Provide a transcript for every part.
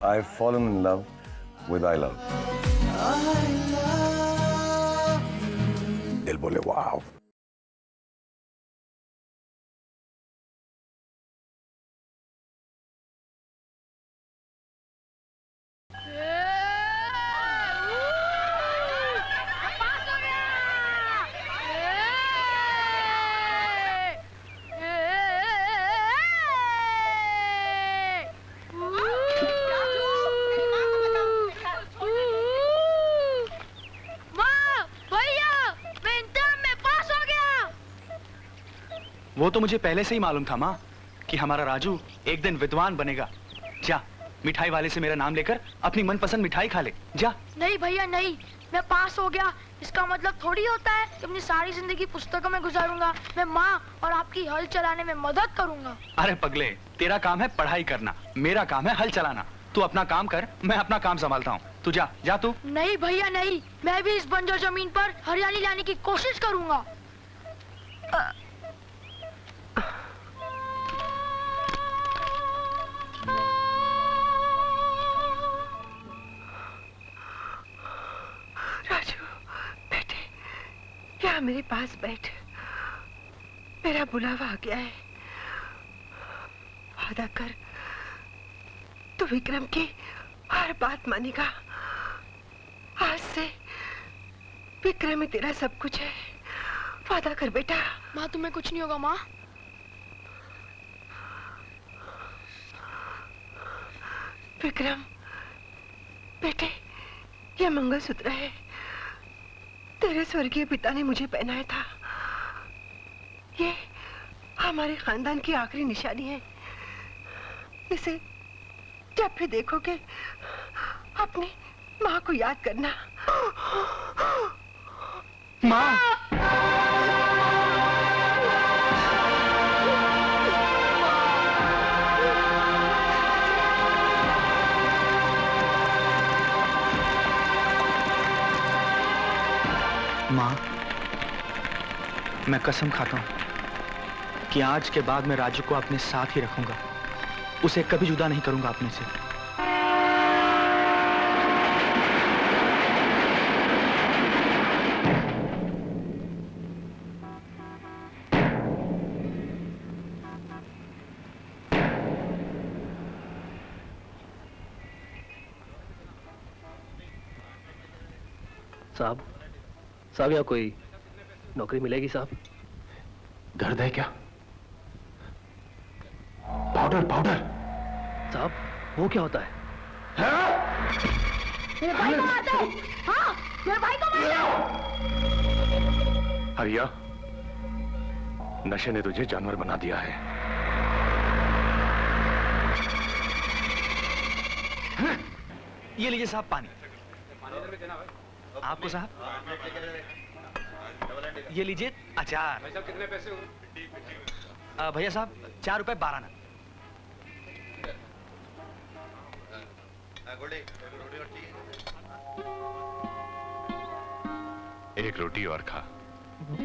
I've fallen in love with I love. दिल बोले वाव. वो तो मुझे पहले से ही मालूम था माँ कि हमारा राजू एक दिन विद्वान बनेगा। जा मिठाई वाले से मेरा नाम लेकर अपनी मनपसंद मिठाई खा ले। जा। नहीं भैया नहीं, मैं पास हो गया इसका मतलब थोड़ी होता है कि अपनी सारी जिंदगी पुस्तकों में गुजारूंगा। मैं माँ और आपकी हल चलाने में मदद करूंगा। अरे पगले, तेरा काम है पढ़ाई करना, मेरा काम है हल चलाना। तू अपना काम कर, मैं अपना काम संभालता हूँ। तू जा, जा तू। नहीं भैया नहीं, मैं भी इस बंजर जमीन पर हरियाली लाने की कोशिश करूंगा। राजू बेटे, यहाँ मेरे पास बैठ। मेरा बुलावा आ गया है। वादा कर तू विक्रम की हर बात मानेगा। आज से विक्रम ही तेरा सब कुछ है। वादा कर बेटा। माँ तुम्हें कुछ नहीं होगा माँ। विक्रम बेटे, यह मंगलसूत्र है, तेरे स्वर्गीय पिता ने मुझे पहनाया था। ये हमारे खानदान की आखिरी निशानी है। इसे जब भी देखोगे अपनी माँ को याद करना। माँ। माँ, मैं कसम खाता हूँ कि आज के बाद मैं राजू को अपने साथ ही रखूंगा। उसे कभी जुदा नहीं करूंगा अपने से। साहब यहाँ कोई नौकरी मिलेगी साहब? दर्द है क्या? Powder powder. साहब वो क्या होता है? मेरे भाई को मार दो। हाँ, मेरे भाई को मार दो। हरिया, नशे ने तुझे जानवर बना दिया है। ये लीजिए साहब पानी। आपको साहब? ये लीजिए अचार। भाई साहब कितने पैसे हुए? भैया साहब 4 रुपए 12 आना। एक रोटी और खा।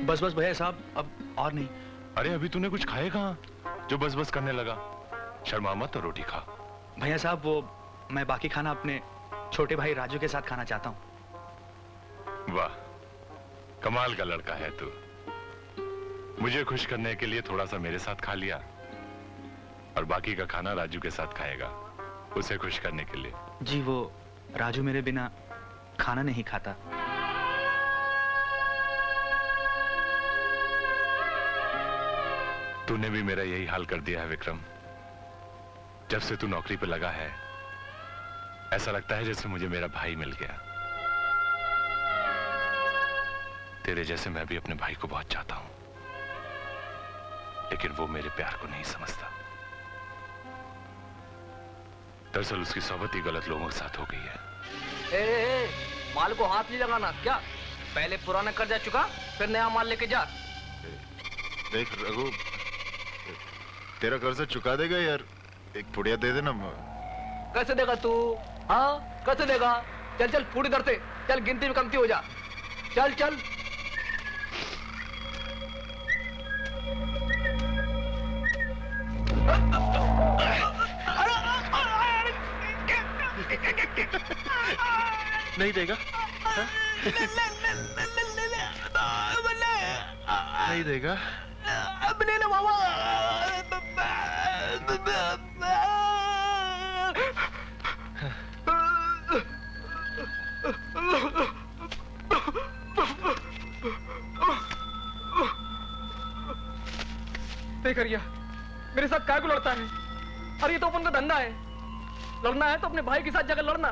बस बस भैया साहब, अब और नहीं। अरे अभी तूने कुछ खाए कहाँ जो बस बस करने लगा? शर्मा मत तो रोटी खा। भैया साहब वो मैं बाकी खाना अपने छोटे भाई राजू के साथ खाना चाहता हूँ। वाह, कमाल का लड़का है तू। मुझे खुश करने के लिए थोड़ा सा मेरे साथ खा लिया और बाकी का खाना राजू के साथ खाएगा, उसे खुश करने के लिए। जी वो राजू मेरे बिना खाना नहीं खाता। तूने भी मेरा यही हाल कर दिया है विक्रम। जब से तू नौकरी पे लगा है ऐसा लगता है जैसे मुझे मेरा भाई मिल गया। तेरे जैसे मैं भी अपने भाई को बहुत चाहता हूं, लेकिन वो मेरे प्यार को नहीं समझता। दरअसल उसकी सोहबत ही गलत लोगों के साथ हो गई है। माल को हाथ नहीं लगाना। क्या पहले पुराना कर्जा चुका फिर नया माल लेके जा। देख रघु, तेरा कर्जा चुका देगा यार, एक पुड़िया दे देना। कैसे देगा तू? हाँ कैसे देगा? चल चल पूरी धरते, चल गिनती में कमती हो जा। चल चल। नहीं देगा? नहीं देगा? अब ले लो मामा। देख रिया, मेरे साथ काय को लड़ता है? अरे ये तो अपन का धंधा है। लड़ना है तो अपने भाई के साथ जाकर लड़ना,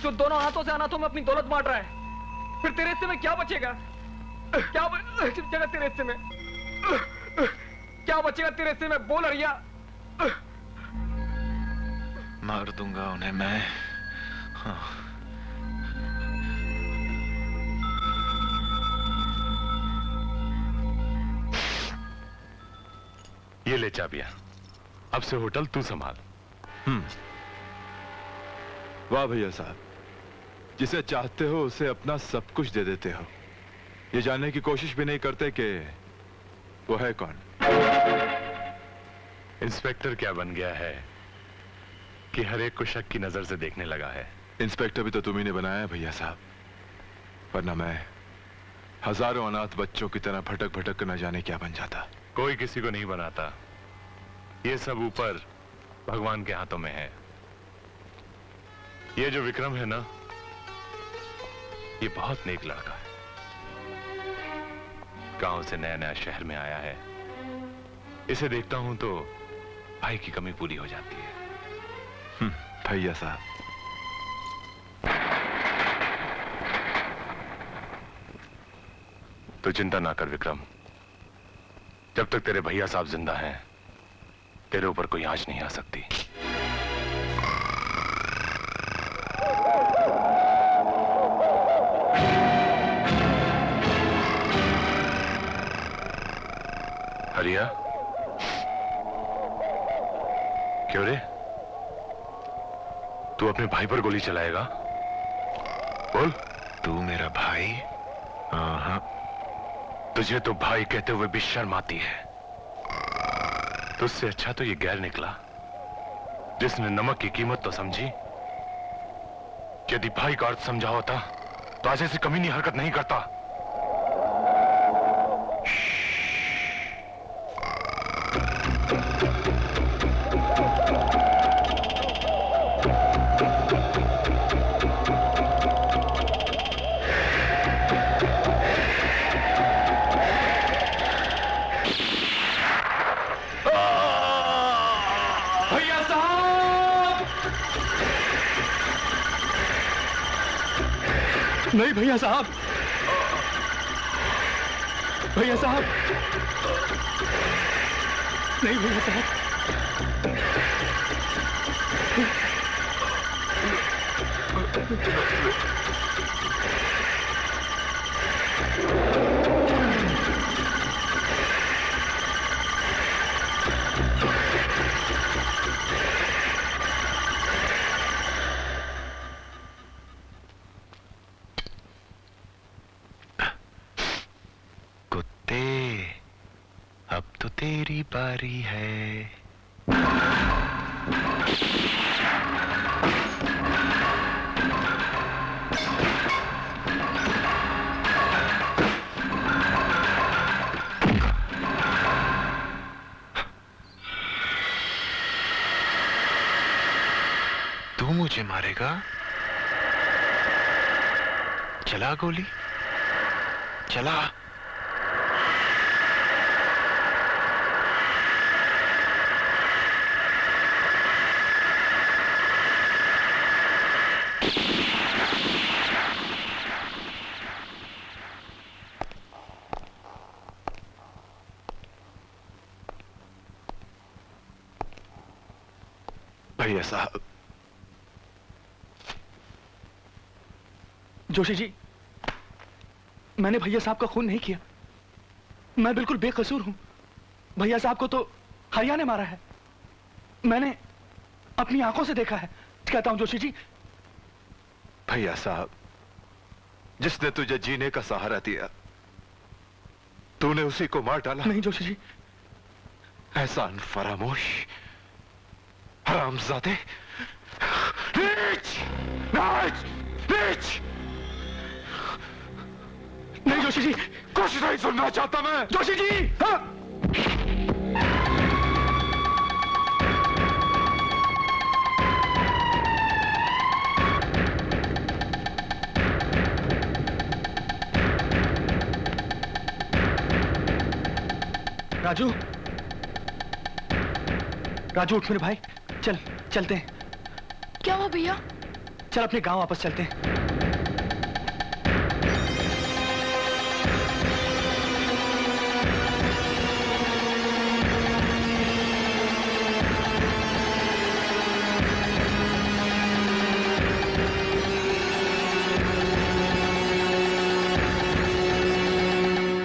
जो दोनों हाथों से अनाथों में अपनी दौलत बांट रहा है। फिर तेरे हिस्से में क्या बचेगा? क्या बचेगा तेरे हिस्से में? क्या बचेगा तेरे हिस्से में? बोल रिया। मार दूंगा उन्हें मैं। हाँ। ये ले चाबियां, अब से होटल तू संभाल। वाह भैया साहब, जिसे चाहते हो उसे अपना सब कुछ दे देते हो, ये जानने की कोशिश भी नहीं करते कि वो है कौन। इंस्पेक्टर क्या बन गया है कि हर एक को शक की नजर से देखने लगा है। इंस्पेक्टर भी तो तुम्ही ने बनाया है भैया साहब, वरना मैं हजारों अनाथ बच्चों की तरह भटक भटक कर न जाने क्या बन जाता। कोई किसी को नहीं बनाता, ये सब ऊपर भगवान के हाथों में है। ये जो विक्रम है ना, ये बहुत नेक लड़का है। गांव से नया नया शहर में आया है। इसे देखता हूं तो भाई की कमी पूरी हो जाती है। भैया साहब, तो चिंता ना कर विक्रम, जब तक तेरे भैया साहब जिंदा हैं, तेरे ऊपर कोई आंच नहीं आ सकती। हरिया, क्यों रे? तू अपने भाई पर गोली चलाएगा? बोल। तू मेरा भाई? हाँ। तुझे तो भाई कहते हुए भी शर्म आती है। तुझसे अच्छा तो ये गैर निकला, जिसने नमक की कीमत तो समझी। यदि भाई का अर्थ समझा होता तो आज ऐसी कमीनी हरकत नहीं करता। नहीं भैया साहब, भैया साहब, नहीं भैया साहब। अब तो तेरी बारी है। तू मुझे मारेगा? चला गोली, चला। भैया साहब। जोशी जी, मैंने भैया साहब का खून नहीं किया। मैं बिल्कुल बेकसूर हूं। भैया साहब को तो हरिया ने मारा है। मैंने अपनी आंखों से देखा है। कहता हूं जोशी जी। भैया साहब, जिसने तुझे जीने का सहारा दिया, तूने उसी को मार डाला। नहीं जोशी जी। एहसान फरामोश, हरामजादे, नीच, नीच, नीच। तेज! नहीं जोशी जी, कुछ नहीं सुनना चाहता मैं। जोशी जी! हाँ। राजू, राजू उठ मेरे भाई, चल चलते हैं। क्या हुआ भैया? चल अपने गांव वापस चलते हैं।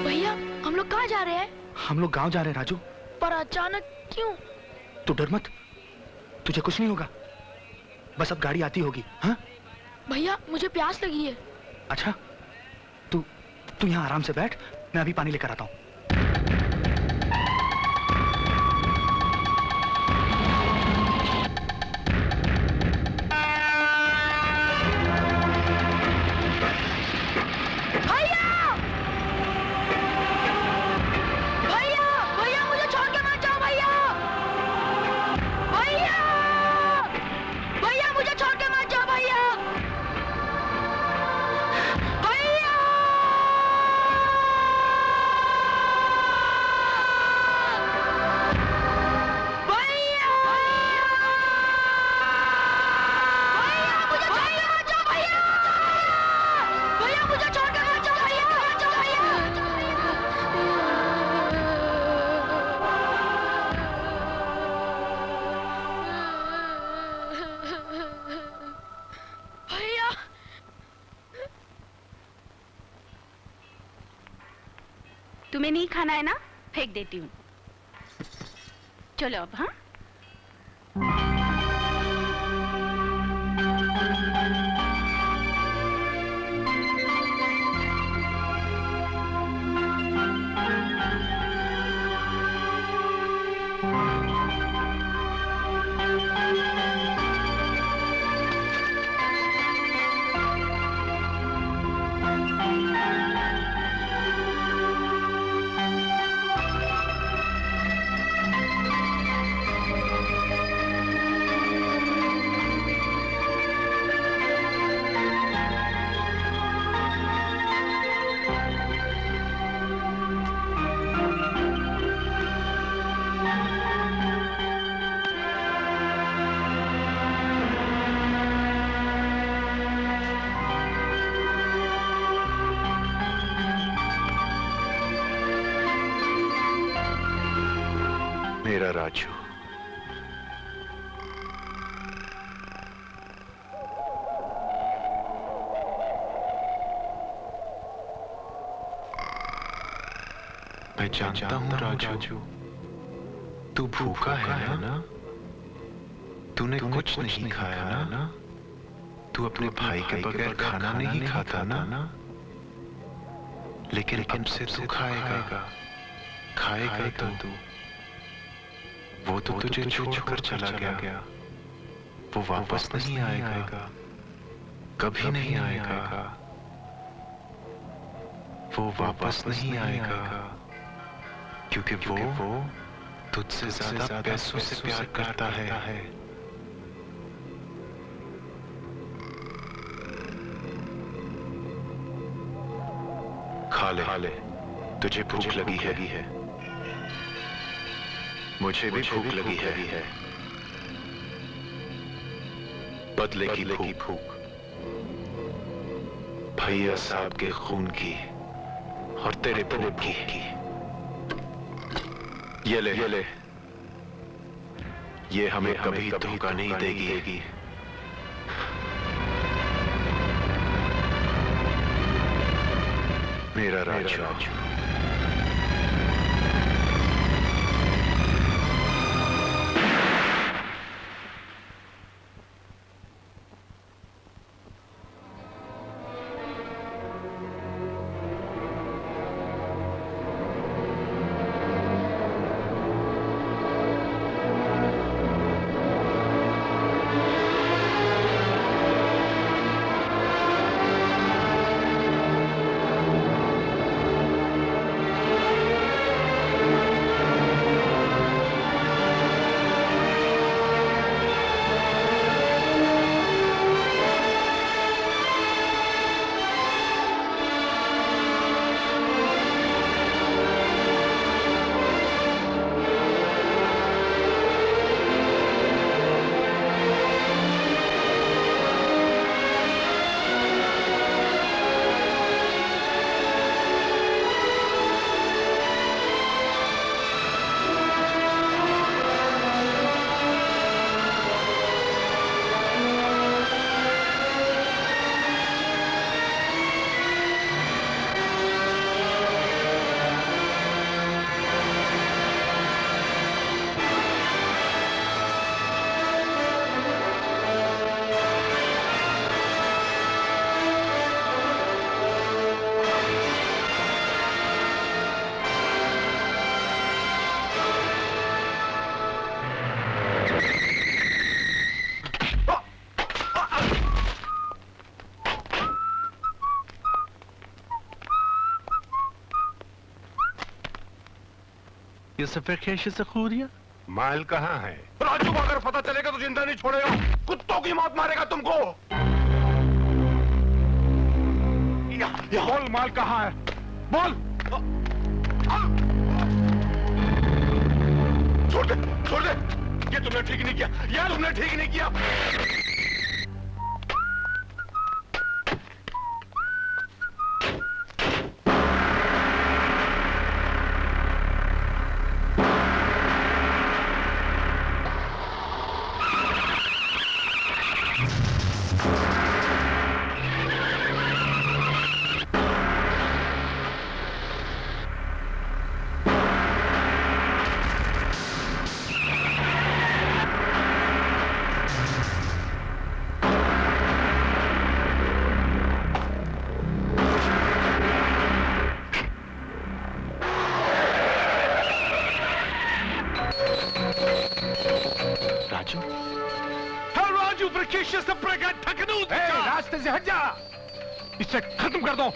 भैया हम लोग कहाँ जा रहे हैं? हम लोग गांव जा रहे हैं राजू। पर अचानक क्यों? तू डर मत, तुझे कुछ नहीं होगा। बस अब गाड़ी आती होगी। हाँ भैया मुझे प्यास लगी है। अच्छा, तू तू यहाँ आराम से बैठ, मैं अभी पानी लेकर आता हूँ। तुम्हें नहीं खाना है ना, फेंक देती हूँ। चलो अब। हाँ मेरा राजू। मैं जानता हूँ राजू, तू भूखा है ना? तूने कुछ नहीं खाया ना? तू अपने भाई के बगैर खाना नहीं खाता ना? लेकिन अब से तू खाएगा, खाएगा तू। वो तो तुझे छोड़कर चला गया, वो वापस नहीं आएगा, कभी नहीं आएगा, वो वापस नहीं आएगा, क्योंकि वो तुझसे ज्यादा पैसों से प्यार करता है। खा ले, तुझे भूख लगी है, मुझे भी भूख लगी है। बदले की भूख, भैया साहब के खून की और तेरे पेट की। ये ले, ये हमें कभी धोखा नहीं देगी। मेरा राजू। ये सफेद से खूरिया माल कहाँ है? राजू को अगर पता चलेगा तो जिंदा नहीं छोड़ेगा, कुत्तों की मौत मारेगा तुमको। बोल माल कहाँ है, बोल। छोड़ दे, छोड़ दे। ये तुमने ठीक नहीं किया, यार तुमने ठीक नहीं किया। रास्ते से हट जा, इसे खत्म कर दो।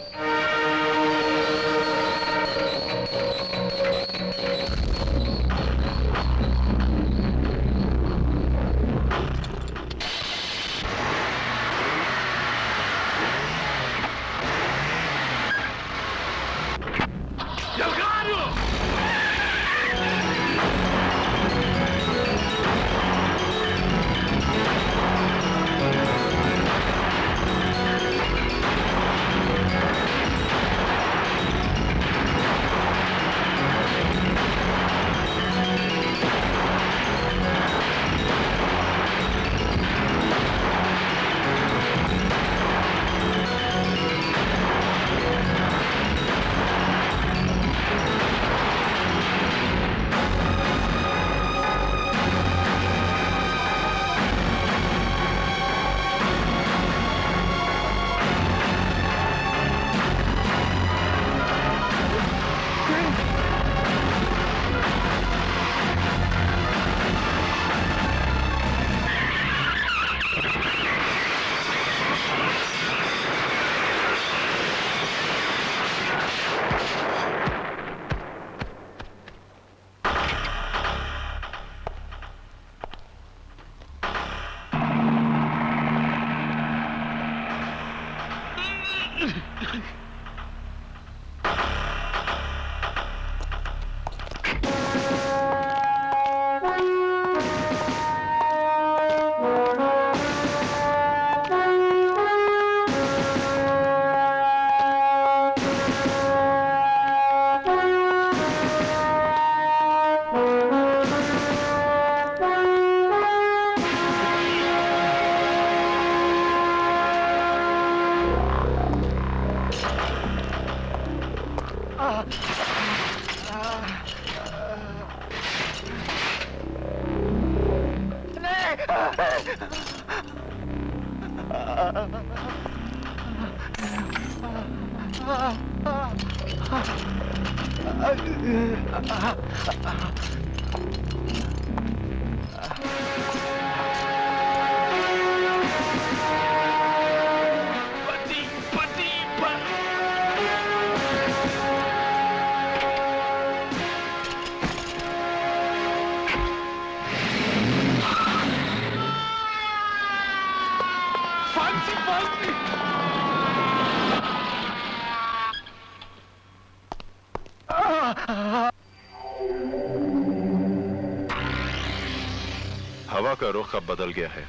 हवा का रुख अब बदल गया है।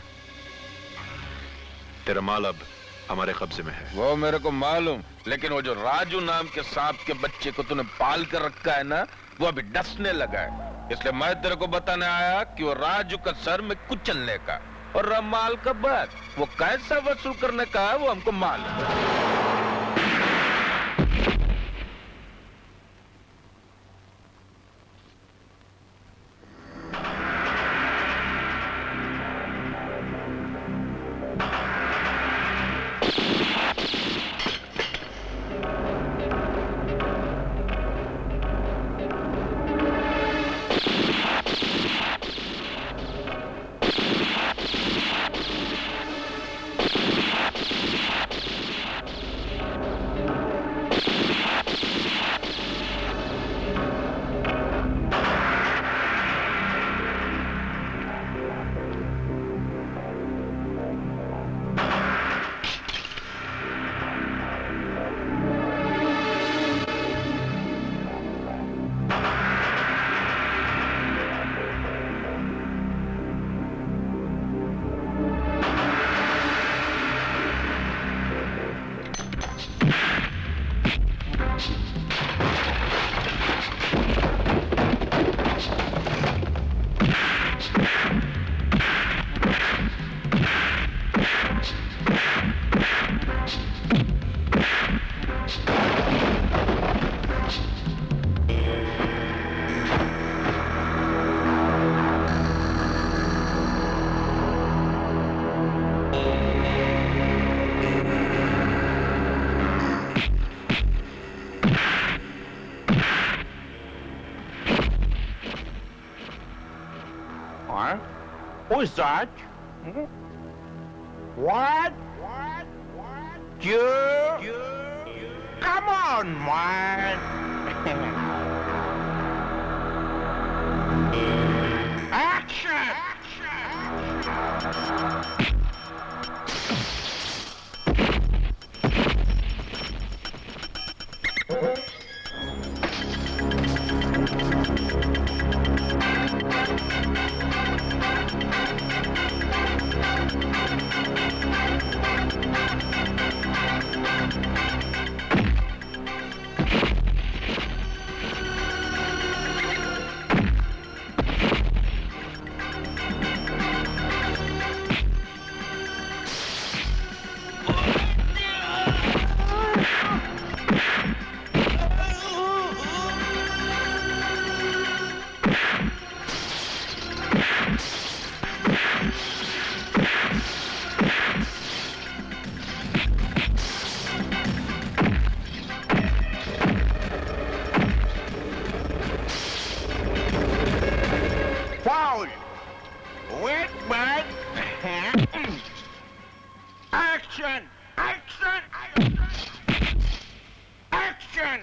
तेरा माल अब हमारे कब्जे में है। वो मेरे को मालूम, लेकिन वो जो राजू नाम के सांप के बच्चे को तूने पाल कर रखा है ना, वो अभी डसने लगा है। इसलिए मैं तेरे को बताने आया कि वो राजू का सर में कुचलने का और रमाल का बाद वो कैसा वसूल करने का है वो हमको मालूम है। Who's that? What? You? Come on, man. Action! Foul! Wait, man! Action! Action! Action!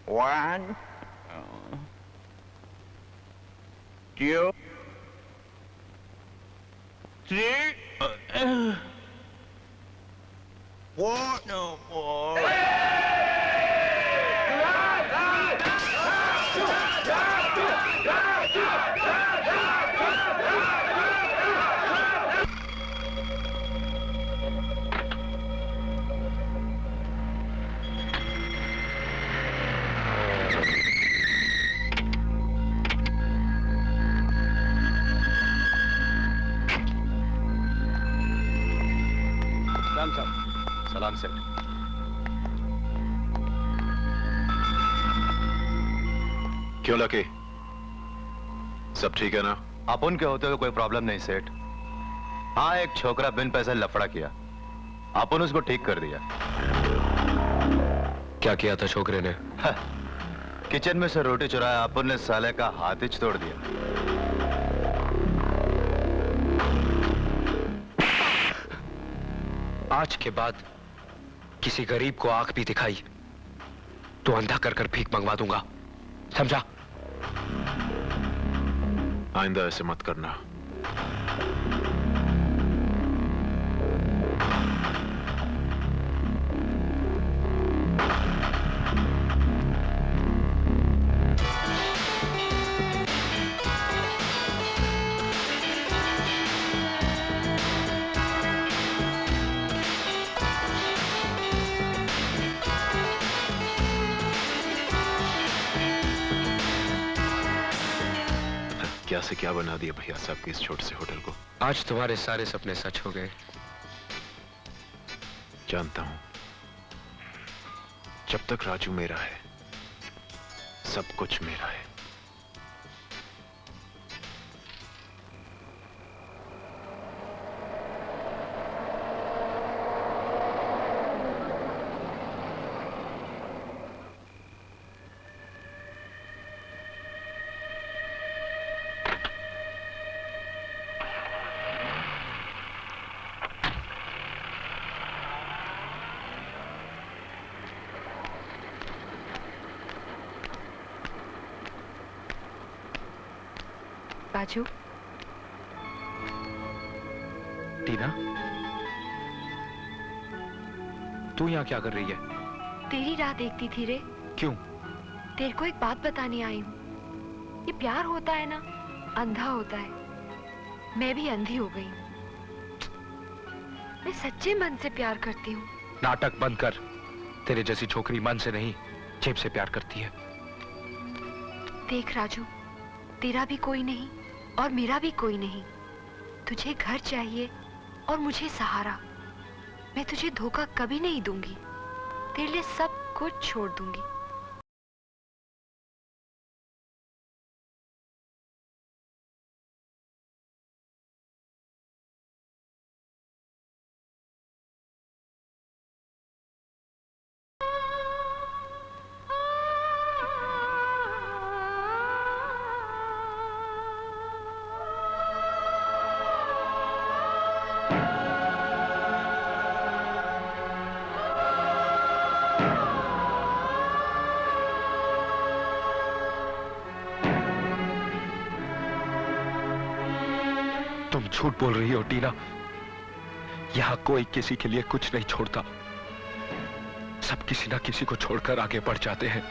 One, two, one, two, three, four, no more. सलाम सेठ। क्यों लकी? सब ठीक है ना? अपन के होते हुए कोई प्रॉब्लम नहीं सेठ। हाँ, एक छोकरा बिन पैसे लफड़ा किया, अपन उसको ठीक कर दिया। क्या किया था छोकरे ने? किचन में से रोटी चुराया, अपन ने साले का हाथ ही तोड़ दिया। आज के बाद किसी गरीब को आंख भी दिखाई तो अंधा कर कर भीख मंगवा दूंगा, समझा? आइंदा ऐसे मत करना। क्या से क्या बना दिया भैया साहब के इस छोटे से होटल को। आज तुम्हारे सारे सपने सच हो गए। जानता हूं, जब तक राजू मेरा है सब कुछ मेरा है। राजू। टीना, तू यहाँ क्या कर रही है? तेरी राह देखती थी रे। क्यों? तेरे को एक बात बताने आई हूँ। ये प्यार होता है ना, अंधा होता है। मैं भी अंधी हो गई हूँ। मैं सच्चे मन से प्यार करती हूँ। नाटक बंद कर। तेरे जैसी छोकरी मन से नहीं, जेब से प्यार करती है। देख राजू, तेरा भी कोई नहीं और मेरा भी कोई नहीं। तुझे घर चाहिए और मुझे सहारा। मैं तुझे धोखा कभी नहीं दूंगी। तेरे लिए सब कुछ छोड़ दूंगी। तुम झूठ बोल रही हो टीना। यहां कोई किसी के लिए कुछ नहीं छोड़ता। सब किसी ना किसी को छोड़कर आगे बढ़ जाते हैं।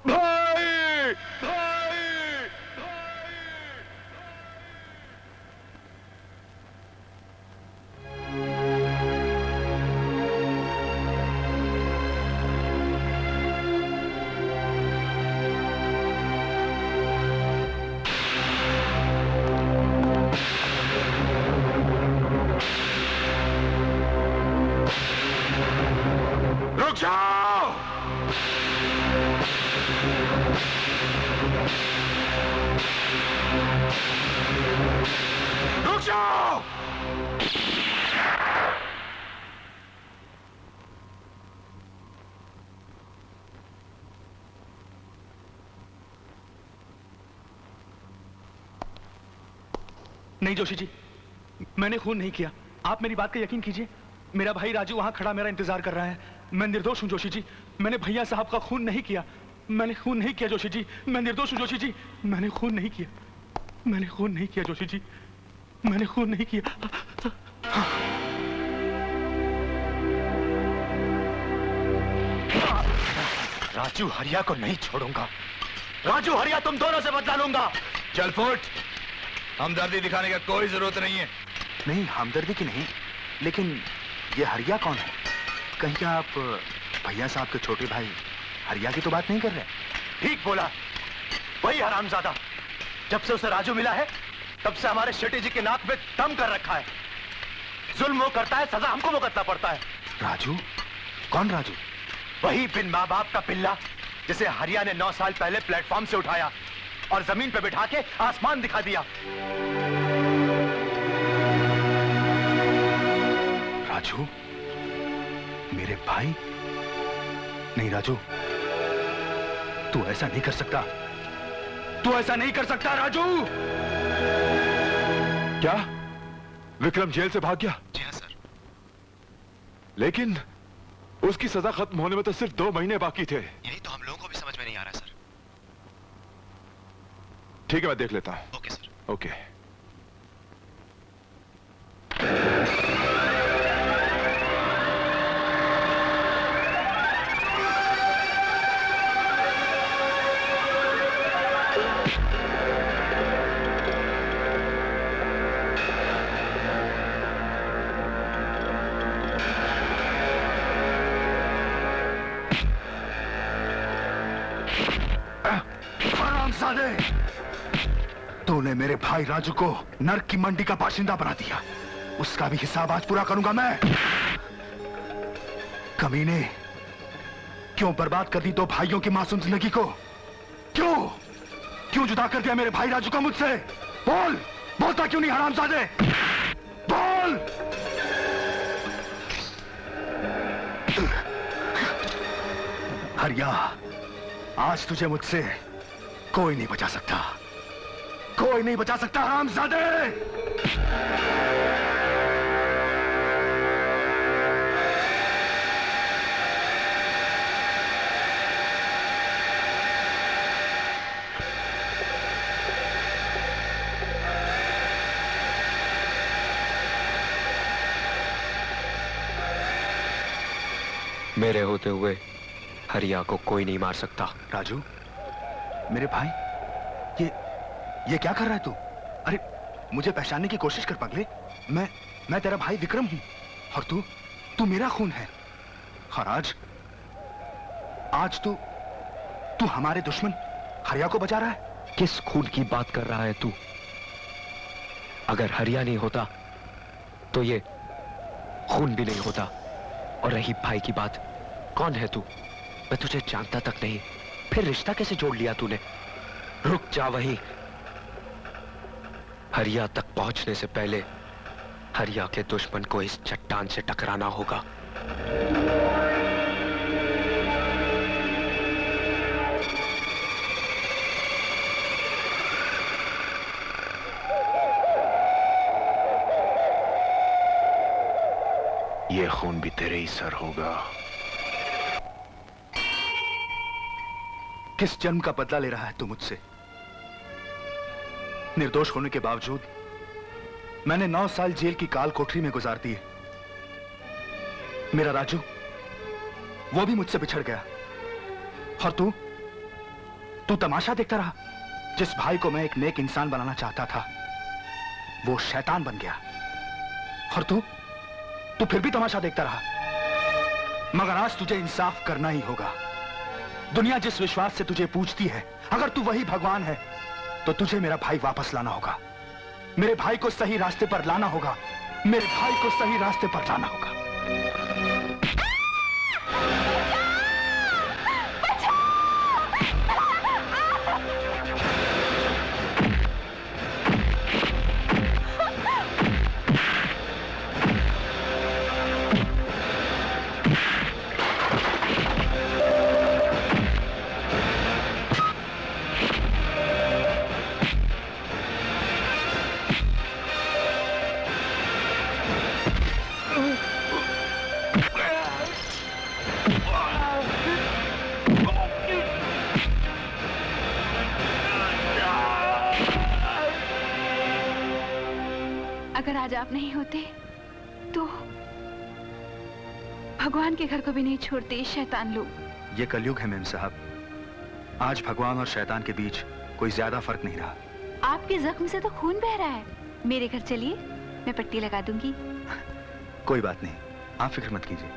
भाई! रुक जाओ! रुक जाओ! नहीं जोशी जी, मैंने खून नहीं किया। आप मेरी बात का यकीन कीजिए। मेरा भाई राजू वहां खड़ा मेरा इंतजार कर रहा है। मैं निर्दोष हूं जोशी जी। मैंने भैया साहब का खून नहीं किया। मैंने खून नहीं किया जोशी जी। मैं निर्दोष हूं जोशी जी। मैंने खून नहीं किया। मैंने खून नहीं किया जोशी जी। मैंने खून नहीं किया। राजू हरिया को नहीं छोड़ूंगा। राजू हरिया तुम दोनों से बदला लूंगा। चल फुट। हमदर्दी दिखाने का कोई जरूरत नहीं है। नहीं, हमदर्दी की नहीं, लेकिन ये हरिया कौन है? कहीं क्या आप भैया साहब के छोटे भाई हरिया की तो बात नहीं कर रहे? ठीक बोला, वही हरामजादा। जब से उसे राजू मिला है तब से हमारे शेट्टी जी के नाक में दम कर रखा है। जुल्म वो करता है, सजा हमको भुगतना पड़ता है। राजू? कौन राजू? वही बिन माँ बाप का पिल्ला जिसे हरिया ने 9 साल पहले प्लेटफॉर्म से उठाया और जमीन पे बिठा के आसमान दिखा दिया। राजू, मेरे भाई? नहीं राजू, तू ऐसा नहीं कर सकता। तू ऐसा नहीं कर सकता राजू। क्या विक्रम जेल से भाग गया? जी हाँ सर। लेकिन उसकी सजा खत्म होने में तो सिर्फ 2 महीने बाकी थे। यही तो हम लोगों को भी समझ में नहीं आ रहा सर। ठीक है, मैं देख लेता हूं। Okay sir. ओके। तूने मेरे भाई राजू को नर्क की मंडी का बाशिंदा बना दिया। उसका भी हिसाब आज पूरा करूंगा मैं। कमीने, क्यों बर्बाद कर दी 2 भाइयों की मासूम जिंदगी को? क्यों जुदा कर दिया मेरे भाई राजू को मुझसे? बोलता क्यों नहीं हरामजादे? बोल। हरिया, आज तुझे मुझसे कोई नहीं बचा सकता। कोई नहीं बचा सकता हरामजादे। मेरे होते हुए हरिया को कोई नहीं मार सकता। राजू, मेरे भाई, ये क्या कर रहा है तू? अरे मुझे पहचानने की कोशिश कर पगले। मैं तेरा भाई विक्रम हूं और तू मेरा खून है। और आज तू हमारे दुश्मन हरिया को बचा रहा है। किस खून की बात कर रहा है तू? अगर हरिया नहीं होता तो ये खून भी नहीं होता। और रही भाई की बात, कौन है तू? मैं तुझे जानता तक नहीं, फिर रिश्ता कैसे जोड़ लिया तूने? रुक जा वहीं। हरिया तक पहुंचने से पहले हरिया के दुश्मन को इस चट्टान से टकराना होगा। ये खून भी तेरे ही सर होगा। किस जन्म का बदला ले रहा है तू मुझसे? निर्दोष होने के बावजूद मैंने 9 साल जेल की काल कोठरी में गुजार दिए। मेरा राजू, वो भी मुझसे बिछड़ गया। और तू तमाशा देखता रहा। जिस भाई को मैं एक नेक इंसान बनाना चाहता था, वो शैतान बन गया। और तू फिर भी तमाशा देखता रहा। मगर आज तुझे इंसाफ करना ही होगा। दुनिया जिस विश्वास से तुझे पूछती है, अगर तू वही भगवान है, तो तुझे मेरा भाई वापस लाना होगा। मेरे भाई को सही रास्ते पर लाना होगा। मेरे भाई को सही रास्ते पर लाना होगा। अगर आज आप नहीं होते तो भगवान के घर को भी नहीं छोड़ते शैतान लोग। ये कलयुग है मेम साहब। आज भगवान और शैतान के बीच कोई ज्यादा फर्क नहीं रहा। आपके जख्म से तो खून बह रहा है। मेरे घर चलिए, मैं पट्टी लगा दूंगी। कोई बात नहीं, आप फिक्र मत कीजिए।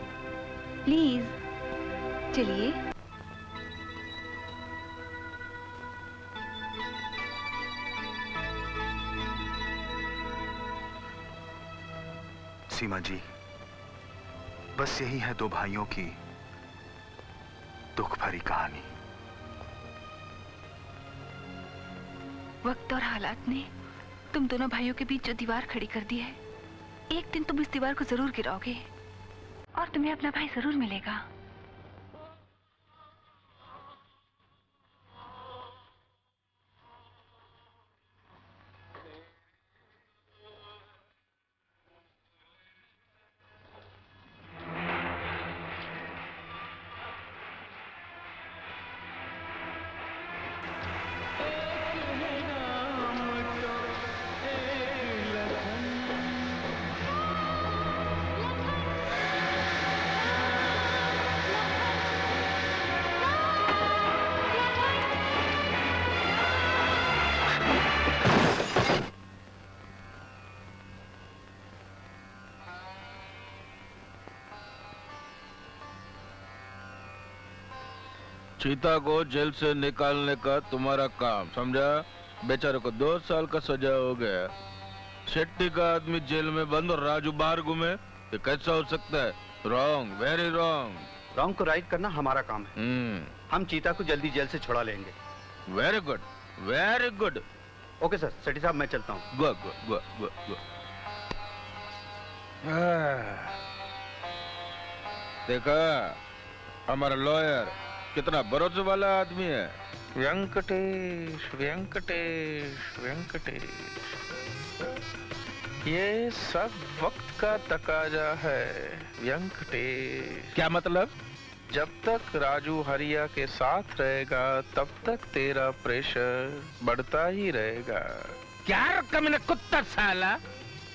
प्लीज चलिए। सीमा जी, बस यही है 2 भाइयों की दुख भरी कहानी। वक्त और हालात ने तुम दोनों भाइयों के बीच जो दीवार खड़ी कर दी है, एक दिन तुम इस दीवार को जरूर गिराओगे। और तुम्हें अपना भाई जरूर मिलेगा। चीता को जेल से निकालने का तुम्हारा काम, समझा? बेचारे को 2 साल का सजा हो गया। शेट्टी का आदमी जेल में बंद और राजू बाहर घूमे, ये कैसा हो सकता है? Wrong, very wrong. रॉन्ग को राइट करना हमारा काम है। हम चीता को जल्दी जेल से छुड़ा लेंगे। Very good, very good. Okay sir, Sethi साहब मैं चलता हूँ। Good good good good good. देखा हमारा लॉयर कितना भरोसे वाला आदमी है। वेंकटेश वेंकटेश वेंकटेश, ये सब वक्त का तकाजा है। वेंकटेश क्या मतलब? जब तक राजू हरिया के साथ रहेगा तब तक तेरा प्रेशर बढ़ता ही रहेगा। क्या रखा मैंने कुत्ता साला?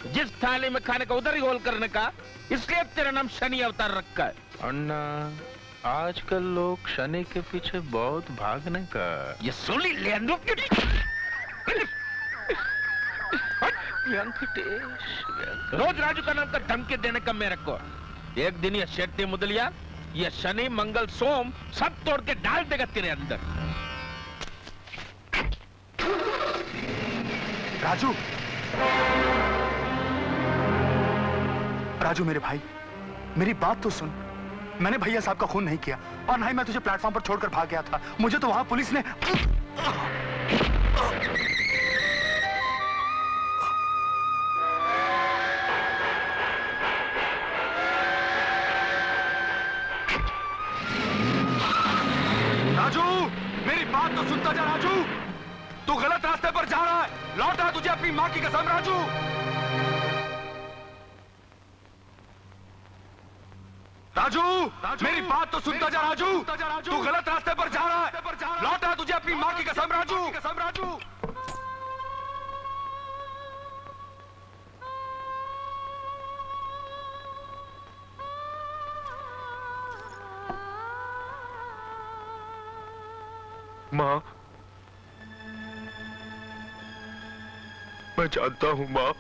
जिस थाली में खाने का उधर ही गोल करने का, इसलिए तेरा नाम शनि अवतार रखा है। अन्ना, आजकल लोग शनि के पीछे बहुत भागने का। ये सोली ले रोज राजू का नाम का धमकी देने का मेरे को। एक दिन ये शेट्टी मुदलिया, ये शनि मंगल सोम सब तोड़ के डाल देगा तेरे अंदर। राजू, राजू मेरे भाई, मेरी बात तो सुन। मैंने भैया साहब का खून नहीं किया और ना ही मैं तुझे प्लेटफॉर्म पर छोड़कर भाग गया था। मुझे तो वहां पुलिस ने राजू, मेरी बात तो सुनता जा। राजू, तू गलत रास्ते पर जा रहा है। लौट आ तुझे अपनी मां की कसम। राजू, राजू, मेरी बात तो सुनता जा। राजू, तू गलत रास्ते पर जा रहा है। लौट आ तुझे अपनी मां की कसम। राजू, राजू। माँ, मैं जानता हूं माँ,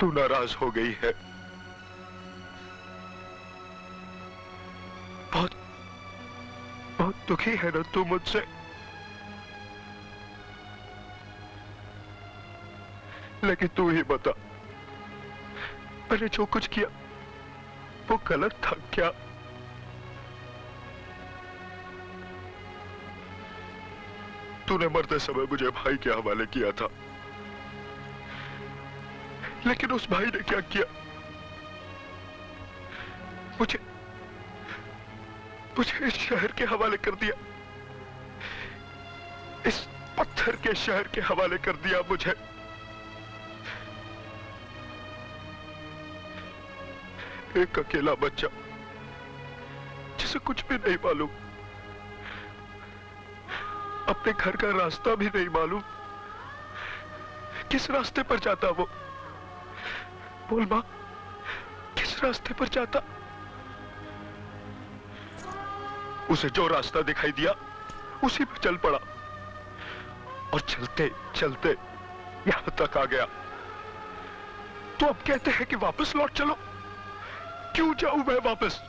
तू नाराज हो गई है। बहुत दुखी है ना तू मुझसे। लेकिन तू ही बता, मैंने जो कुछ किया वो गलत था क्या? तूने मरते समय मुझे भाई के हवाले किया था, लेकिन उस भाई ने क्या किया? मुझे इस शहर के हवाले कर दिया, इस पत्थर के शहर के हवाले कर दिया मुझे। एक अकेला बच्चा जिसे कुछ भी नहीं मालूम, अपने घर का रास्ता भी नहीं मालूम, किस रास्ते पर जाता वो? बोल मां, किस रास्ते पर जाता? उसे जो रास्ता दिखाई दिया उसी पे चल पड़ा और चलते चलते यहां तक आ गया। तो अब कहते हैं कि वापस लौट चलो। क्यों जाऊं मैं वापस?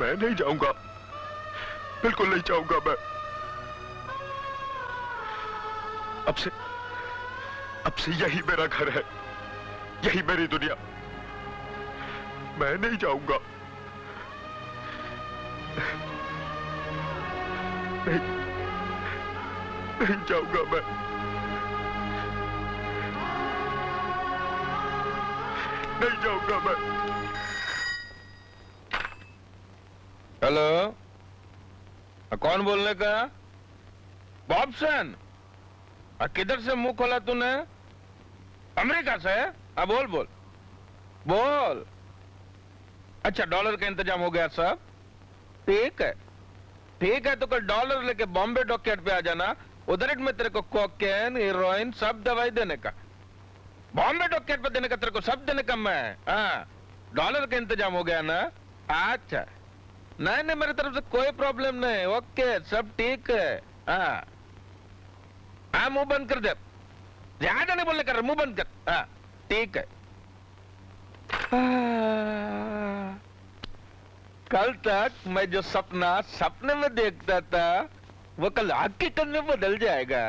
मैं नहीं जाऊंगा, बिल्कुल नहीं जाऊंगा मैं। अब से यही मेरा घर है, यही मेरी दुनिया। मैं नहीं जाऊंगा। नहीं जाऊंगा मैं। नहीं जाऊंगा मैं। हेलो, कौन बोलने का? बॉब्सन? किधर से मुंह खोला तूने? अमेरिका से? बोल बोल बोल। अच्छा, डॉलर का इंतजाम हो गया सब? ठीक है, ठीक है, तो कल डॉलर लेके बॉम्बे डॉकयार्ड पे आ जाना। उधर एक में तेरे को कोकेन, हीरोइन सब दवाई देने का, बॉम्बे डॉकयार्ड पे देने का, तेरे को सब देने का मैं। हाँ, डॉलर का इंतजाम हो गया ना? अच्छा, नहीं नहीं, मेरी तरफ से कोई प्रॉब्लम नहीं। ओके, सब ठीक है। हाँ हाँ, मुंह बंद कर दे, ज्यादा नहीं बोलने कर, मुंह बंद कर। हाँ ठीक है। कल तक मैं जो सपने में देखता था वो कल हकीकत में बदल जाएगा।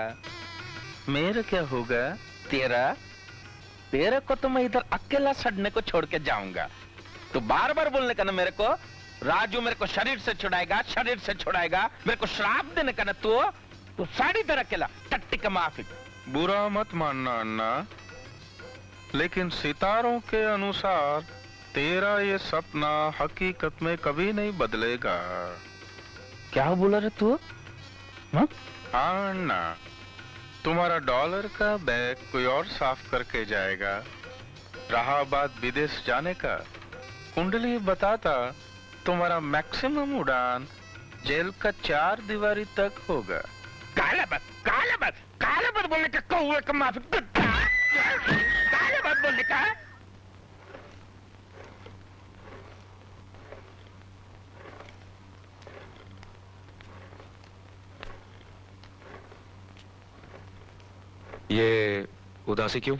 मेरा क्या होगा? तेरा को तो मैं इधर अकेला सड़ने को छोड़ के जाऊंगा। तो बार बार बोलने का ना मेरे को, राजू मेरे को शरीर से छुड़ाएगा, शरीर से छुड़ाएगा, मेरे को श्राप देने का ना तो सारी तरह अकेला टट्टी का माफी। बुरा मत मानना अन्ना, लेकिन सितारों के अनुसार तेरा ये सपना हकीकत में कभी नहीं बदलेगा। क्या बोला रे तू? हाँ अन्ना, तुम्हारा डॉलर का बैग कोई और साफ करके जाएगा। रहा बात विदेश जाने का, कुंडली बताता तुम्हारा मैक्सिमम उड़ान जेल का 4 दीवारी तक होगा। काला बात बोलने का कौवे का माफी, काला बात बोलने का। ये उदासी क्यों?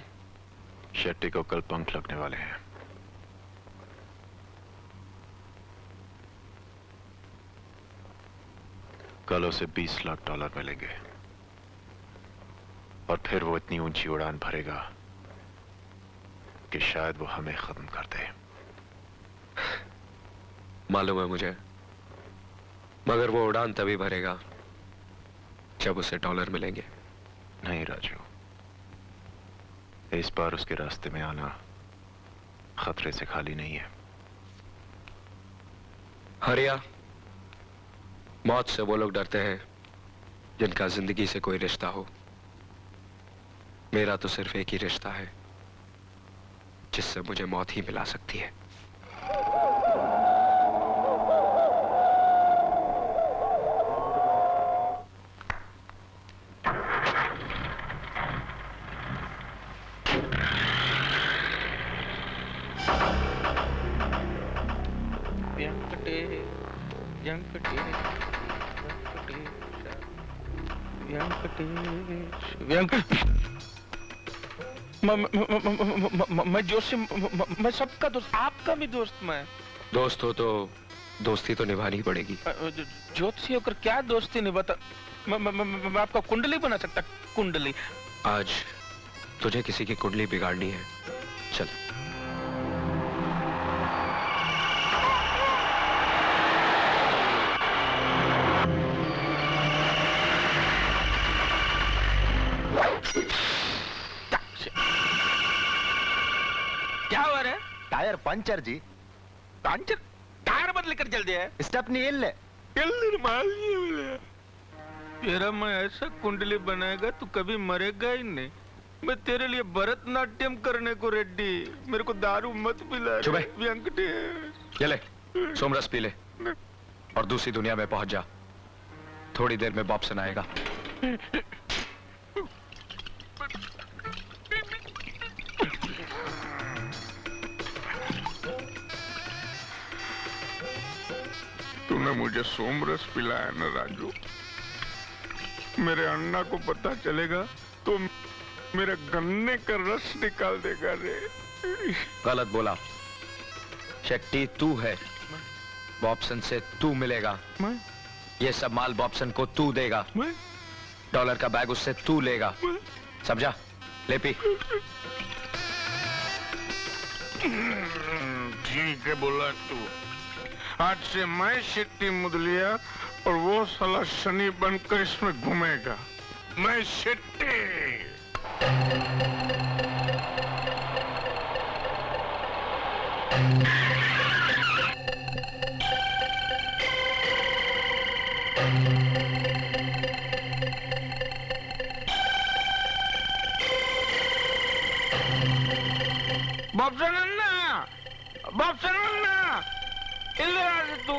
शेट्टी को कल पंख लगने वाले हैं। कल उसे $20 लाख मिलेंगे और फिर वो इतनी ऊंची उड़ान भरेगा कि शायद वो हमें खत्म कर दे। मालूम है मुझे, मगर वो उड़ान तभी भरेगा जब उसे डॉलर मिलेंगे। नहीं राजू, इस बार उसके रास्ते में आना खतरे से खाली नहीं है। हरिया, मौत से वो लोग डरते हैं जिनका जिंदगी से कोई रिश्ता हो। मेरा तो सिर्फ एक ही रिश्ता है जिससे मुझे मौत ही मिला सकती है। मैं जोशी, मैं सबका दोस्त, आपका भी दोस्त। मैं दोस्त हो तो दोस्ती तो निभानी ही पड़ेगी। ज्योतिषी होकर क्या दोस्ती निभाता? मैं आपका कुंडली बना सकता। कुंडली? आज तुझे किसी की कुंडली बिगाड़नी है। चल। क्या हुआ रे? टायर पंचर जी। पंचर? टायर बदल कर चल दिया? स्टेपनी इल्ले तेरा मैं ऐसा कुंडली बनाएगा तू कभी मरेगा ही नहीं। मैं तेरे लिए भरतनाट्यम करने को रेडी। मेरे को दारू मत पिला वेंकटेश। ये ले, सोमरस पी ले और दूसरी दुनिया में पहुंच जा। थोड़ी देर में बॉब्सन आएगा। तूने मुझे सोमरस पिलाया ना राजू, मेरे अन्ना को पता चलेगा तो मेरे गन्ने का रस निकाल देगा रे। गलत बोला। शेट्टी तू है, बॉब्सन से तू मिलेगा। ये सब माल बॉब्सन को तू देगा। डॉलर का बैग उससे तू लेगा। समझा? ले पी। ठीक है बोला तू। आज से मैं शेट्टी मुदलिया और वो साला शनि बनकर इसमें घूमेगा। मैं शेट्टी। 1 बापसनन्ना, बापसनन्ना, इधर आ जा तू।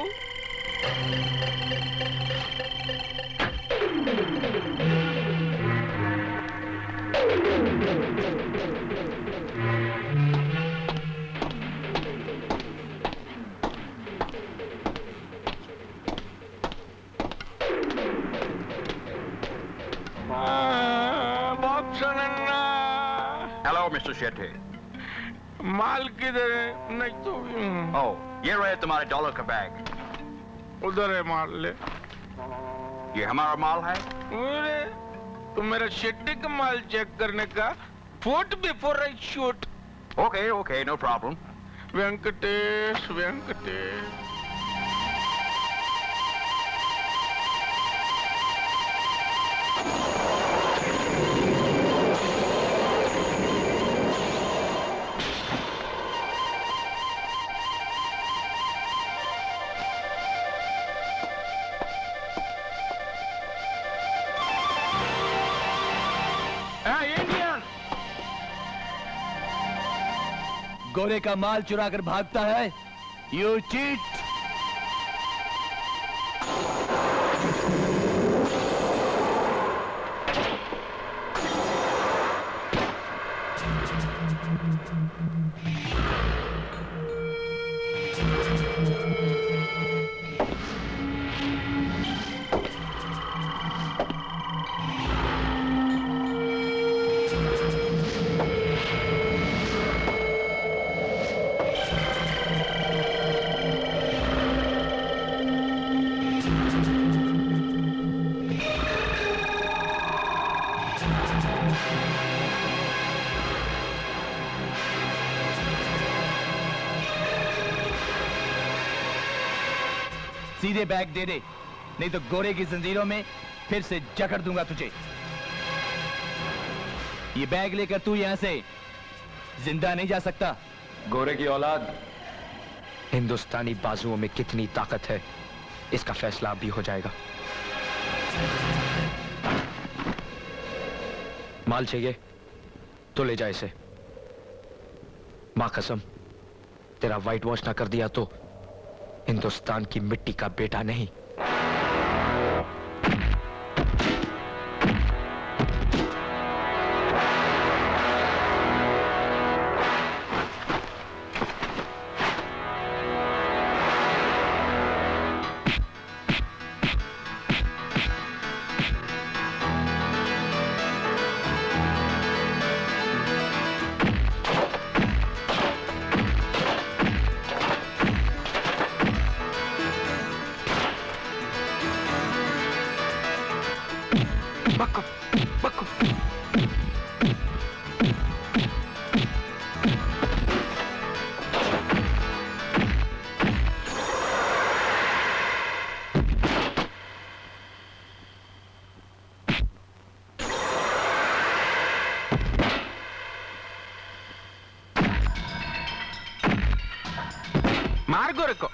बापसनन्ना। Hello mister Shetty. माल किधर है? नहीं तो ओह, ये रहे तुम्हारे डॉलर का बैग। उधर है, माल ले। ये हमारा माल है। अरे तो मेरा शेट्टी का माल चेक करने का foot before I shoot. Okay okay, no problem. Venkatesh, Venkatesh. गोरे का माल चुरा कर भागता है। You cheat. सीधे बैग दे दे, नहीं तो गोरे की जंजीरों में फिर से जकड़ दूंगा तुझे। ये बैग लेकर तू यहां से जिंदा नहीं जा सकता। गोरे की औलाद, हिंदुस्तानी बाजुओं में कितनी ताकत है, इसका फैसला अब भी हो जाएगा। माल चाहिए तो ले जा इसे। मां कसम, तेरा व्हाइट वॉश ना कर दिया तो हिंदुस्तान की मिट्टी का बेटा नहीं। मार गोरे को।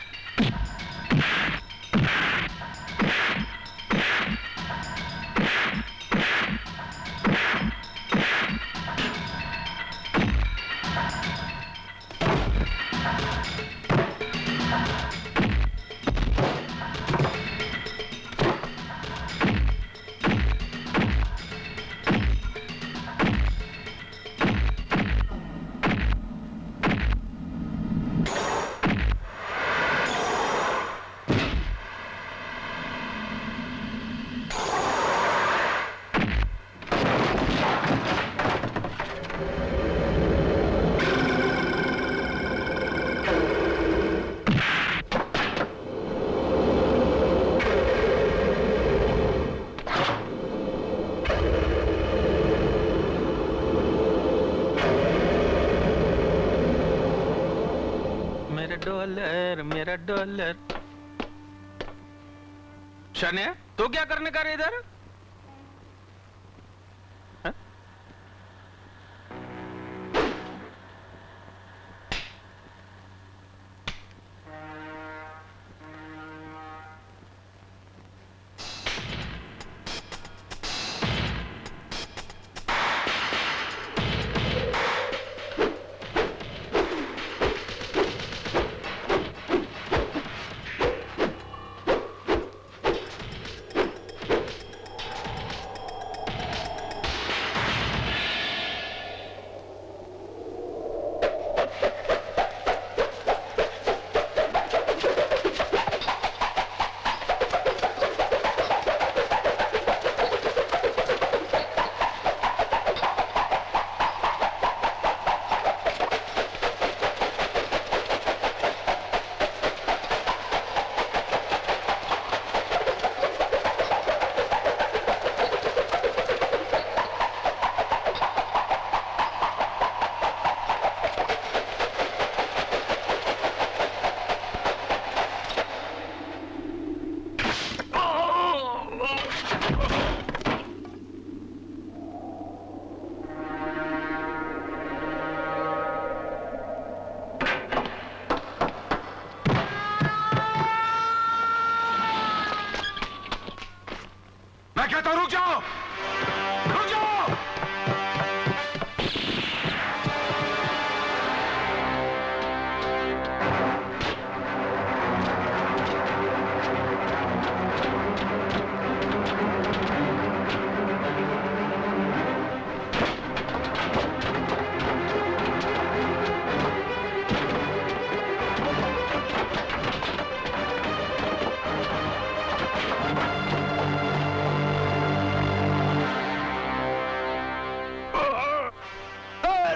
मेरा डॉलर। शने, तो क्या करने का रे इधर?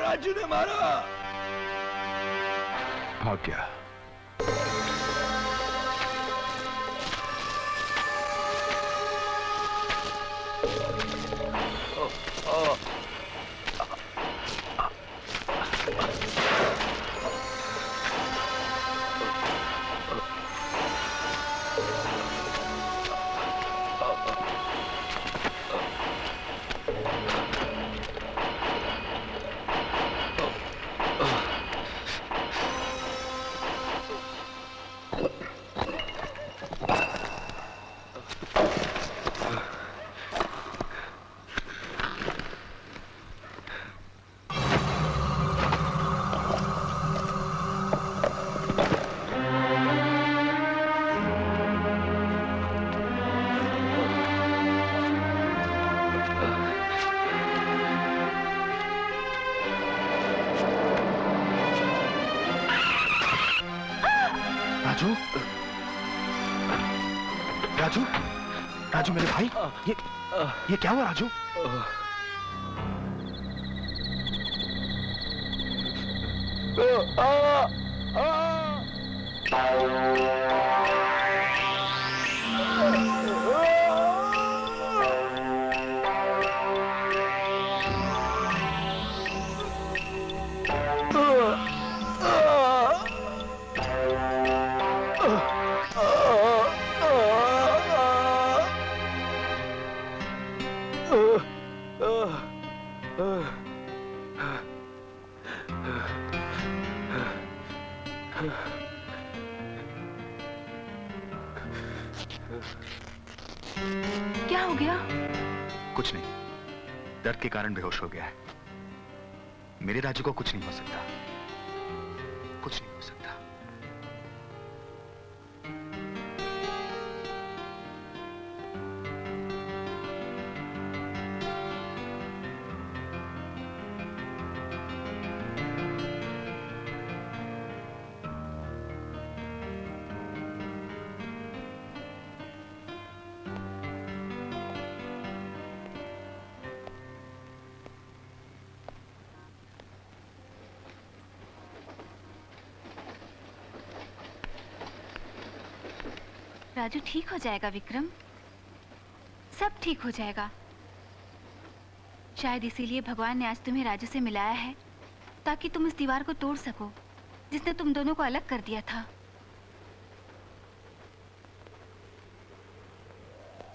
राजू ने मारा। भाग गया। राजू, राजू मेरे भाई, ये क्या हुआ राजू? क्या हो गया? कुछ नहीं, दर्द के कारण बेहोश हो गया है। मेरे राजू को कुछ नहीं हो सकता, कुछ नहीं हो सकता। राजू ठीक हो जाएगा विक्रम, सब ठीक हो जाएगा। शायद इसीलिए भगवान ने आज तुम्हें राजू से मिलाया है, ताकि तुम इस दीवार को तोड़ सको जिसने तुम दोनों को अलग कर दिया था।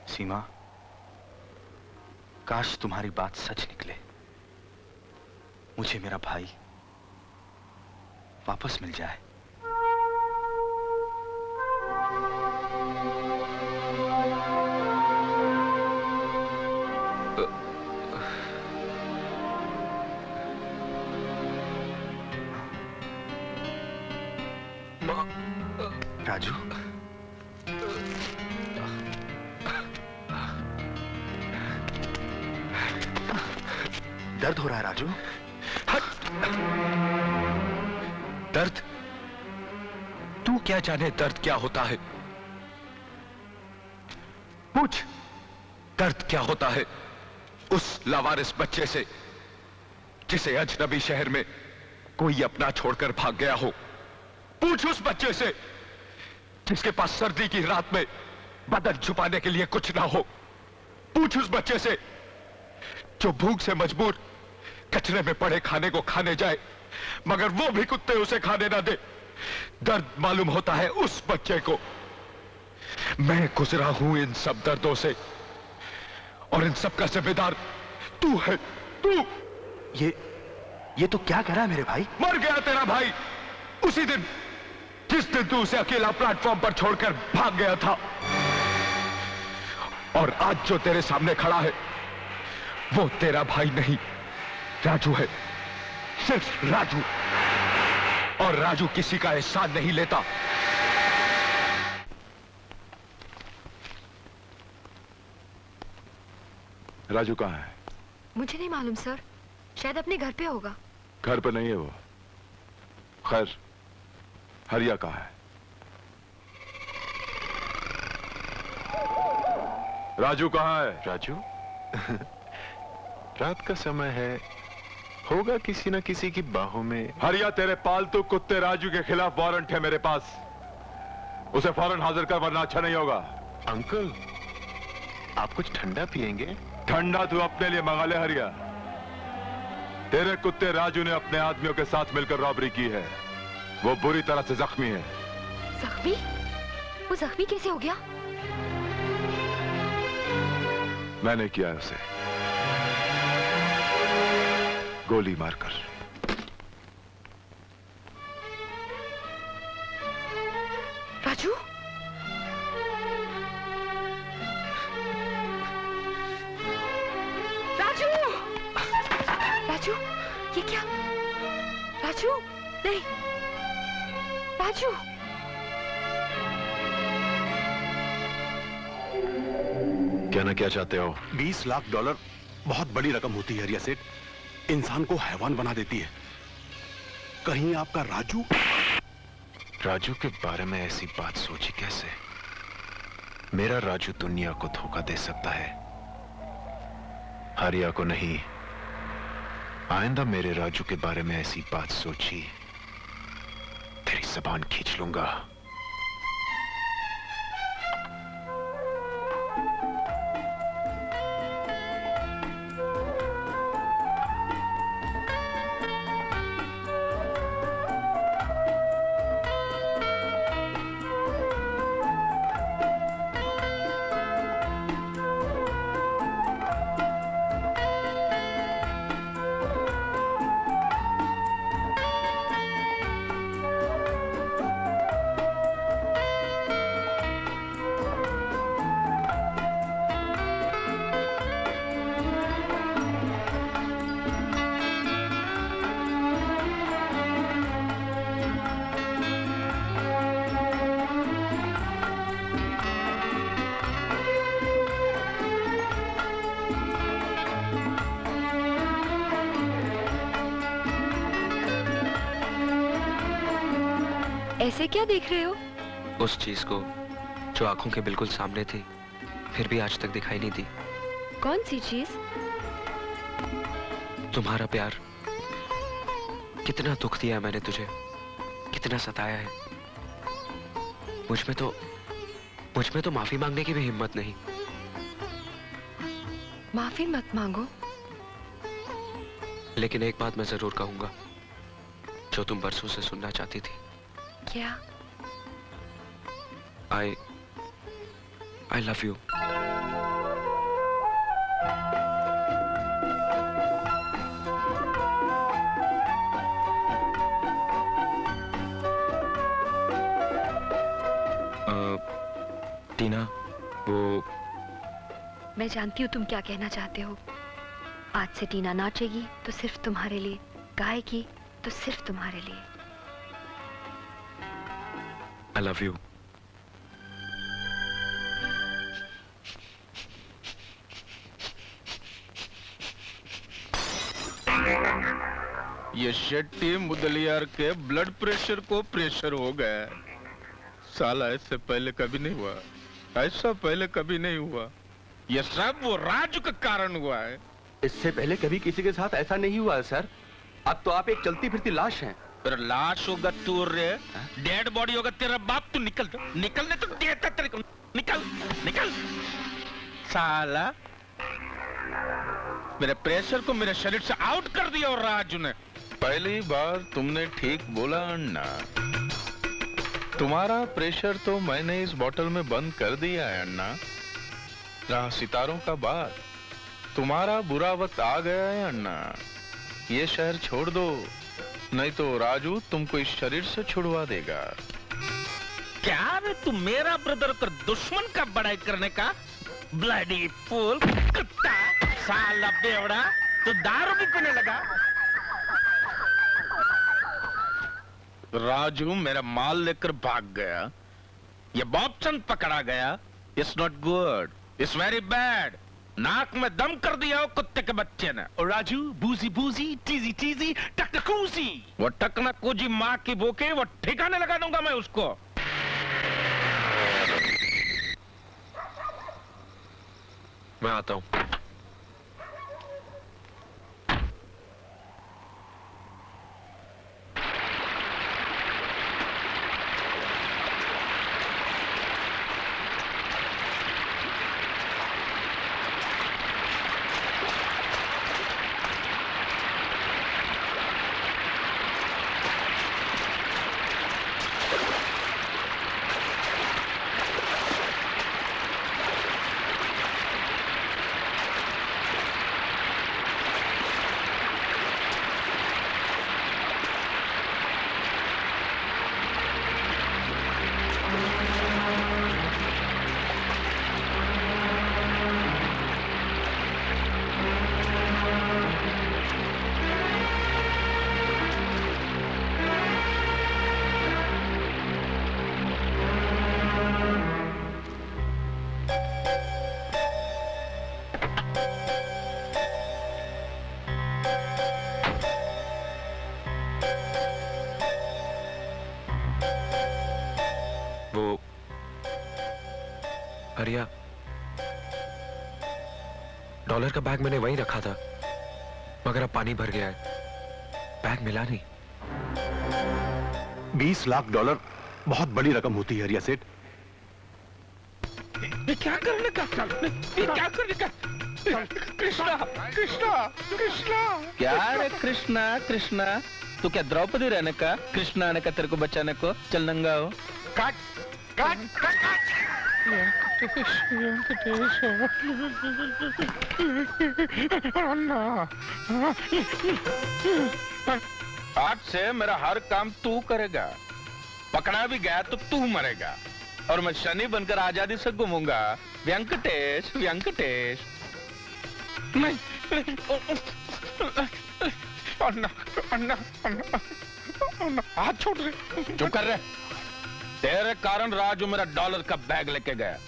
सीमा, काश तुम्हारी बात सच निकले, मुझे मेरा भाई वापस मिल जाए। राजू, दर्द हो रहा है राजू? दर्द? तू क्या जाने दर्द क्या होता है? पूछ, दर्द क्या होता है उस लावारिस बच्चे से जिसे अजनबी शहर में कोई अपना छोड़कर भाग गया हो। पूछ उस बच्चे से जिसके पास सर्दी की रात में बदन छुपाने के लिए कुछ ना हो। पूछ उस बच्चे से जो भूख से मजबूर कचरे में पड़े खाने को खाने जाए, मगर वो भी कुत्ते उसे खाने ना दे। दर्द मालूम होता है उस बच्चे को। मैं गुजरा हूं इन सब दर्दों से, और इन सब का जिम्मेदार तू है, तू। ये तो क्या कह रहा है मेरे भाई? मर गया तेरा भाई उसी दिन जिस दिन तू उसे अकेला प्लेटफॉर्म पर छोड़कर भाग गया था। और आज जो तेरे सामने खड़ा है वो तेरा भाई नहीं, राजू है, सिर्फ राजू। और राजू किसी का एहसान नहीं लेता। राजू कहाँ है? मुझे नहीं मालूम सर, शायद अपने घर पे होगा। घर पे नहीं है वो। खैर, हरिया कहाँ है? राजू कहाँ है? राजू? रात का समय है, होगा किसी न किसी की बाहों में। हरिया, तेरे पालतू कुत्ते राजू के खिलाफ वारंट है मेरे पास। उसे फौरन हाजिर कर वरना अच्छा नहीं होगा। अंकल, आप कुछ ठंडा पिएंगे? ठंडा तू अपने लिए मंगा ले हरिया। तेरे कुत्ते राजू ने अपने आदमियों के साथ मिलकर रॉबरी की है। वो बुरी तरह से जख्मी है। जख्मी? वो जख्मी कैसे हो गया? मैंने किया है उसे, गोली मारकर। राजू? राजू! राजू, ये क्या? राजू, नहीं। राजू! कहना क्या चाहते हो? 20 लाख डॉलर बहुत बड़ी रकम होती है हरिया सेठ, इंसान को हैवान बना देती है। कहीं आपका राजू? राजू के बारे में ऐसी बात सोची कैसे? मेरा राजू दुनिया को धोखा दे सकता है, हरिया को नहीं। आइंदा मेरे राजू के बारे में ऐसी बात सोची, तेरी जबान खींच लूंगा। ऐसे क्या देख रहे हो? उस चीज को जो आंखों के बिल्कुल सामने थी, फिर भी आज तक दिखाई नहीं दी। कौन सी चीज? तुम्हारा प्यार। कितना दुख दिया है मैंने तुझे, कितना सताया है। मुझ में तो माफी मांगने की भी हिम्मत नहीं। माफी मत मांगो। लेकिन एक बात मैं जरूर कहूंगा, जो तुम बरसों से सुनना चाहती थी। क्या? I love you. टीना, वो मैं जानती हूँ तुम क्या कहना चाहते हो। आज से टीना नाचेगी तो सिर्फ तुम्हारे लिए, गाएगी तो सिर्फ तुम्हारे लिए। I love you. ये शेट्टी मुदलियार के ब्लड प्रेशर को प्रेशर हो गया। साला इससे पहले कभी नहीं हुआ, ऐसा पहले कभी नहीं हुआ। ये सब वो राजू का कारण हुआ है। इससे पहले कभी किसी के साथ ऐसा नहीं हुआ है सर। अब तो आप एक चलती फिरती लाश हैं। फिर लाश होगा तू रे, डेड बॉडी होगा तेरा बाप। तू निकल, निकलने तो देता तेरे को। निकल, निकल। साला मेरे प्रेशर को मेरे शरीर से आउट कर दिया और राजू ने। पहली बार तुमने ठीक बोला अन्ना। तुम्हारा प्रेशर तो मैंने इस बोतल में बंद कर दिया है अन्ना। रहा सितारों का बात, तुम्हारा बुरा वक्त आ गया है अन्ना। ये शहर छोड़ दो, नहीं तो राजू तुमको इस शरीर से छुड़वा देगा। क्या रे, तू मेरा ब्रदर कर दुश्मन का बड़ाई करने का ब्लडी फूल कुत्ता। साला बेवड़ा, तू दारू भी पीने लगा। राजू मेरा माल लेकर भाग गया, ये बॉबचंद पकड़ा गया। It's not good, it's very bad. नाक में दम कर दिया हो कुत्ते के बच्चे ने। और राजू बूजी बूजी टीजी टीजी टकटकूजी। वो टकनकूजी माँ की भूखे, वो ठिकाने लगा दूंगा मैं उसको। मैं आता हूं। हरिया, डॉलर का बैग मैंने वहीं रखा था, मगर अब पानी भर गया है, बैग मिला नहीं। 20 लाख डॉलर बहुत बड़ी रकम होती है हरिया सेठ। ये क्या करने का? ये क्या करने का? कृष्णा कृष्णा कृष्णा। क्या रे कृष्णा कृष्णा, तू क्या द्रौपदी रहने का? कृष्णा आने का तेरे को बचाने को? चल नंगा हो। काट काट काट काट। आज से मेरा हर काम तू करेगा। पकड़ा भी गया तो तू मरेगा और मैं शनि बनकर आजादी से घूमूंगा। वेंकटेश वेंकटेश। नहीं अन्ना अन्ना अन्ना हाथ छोड़ रहे। चुप कर रहे। तेरे कारण राजू मेरा डॉलर का बैग लेके गया।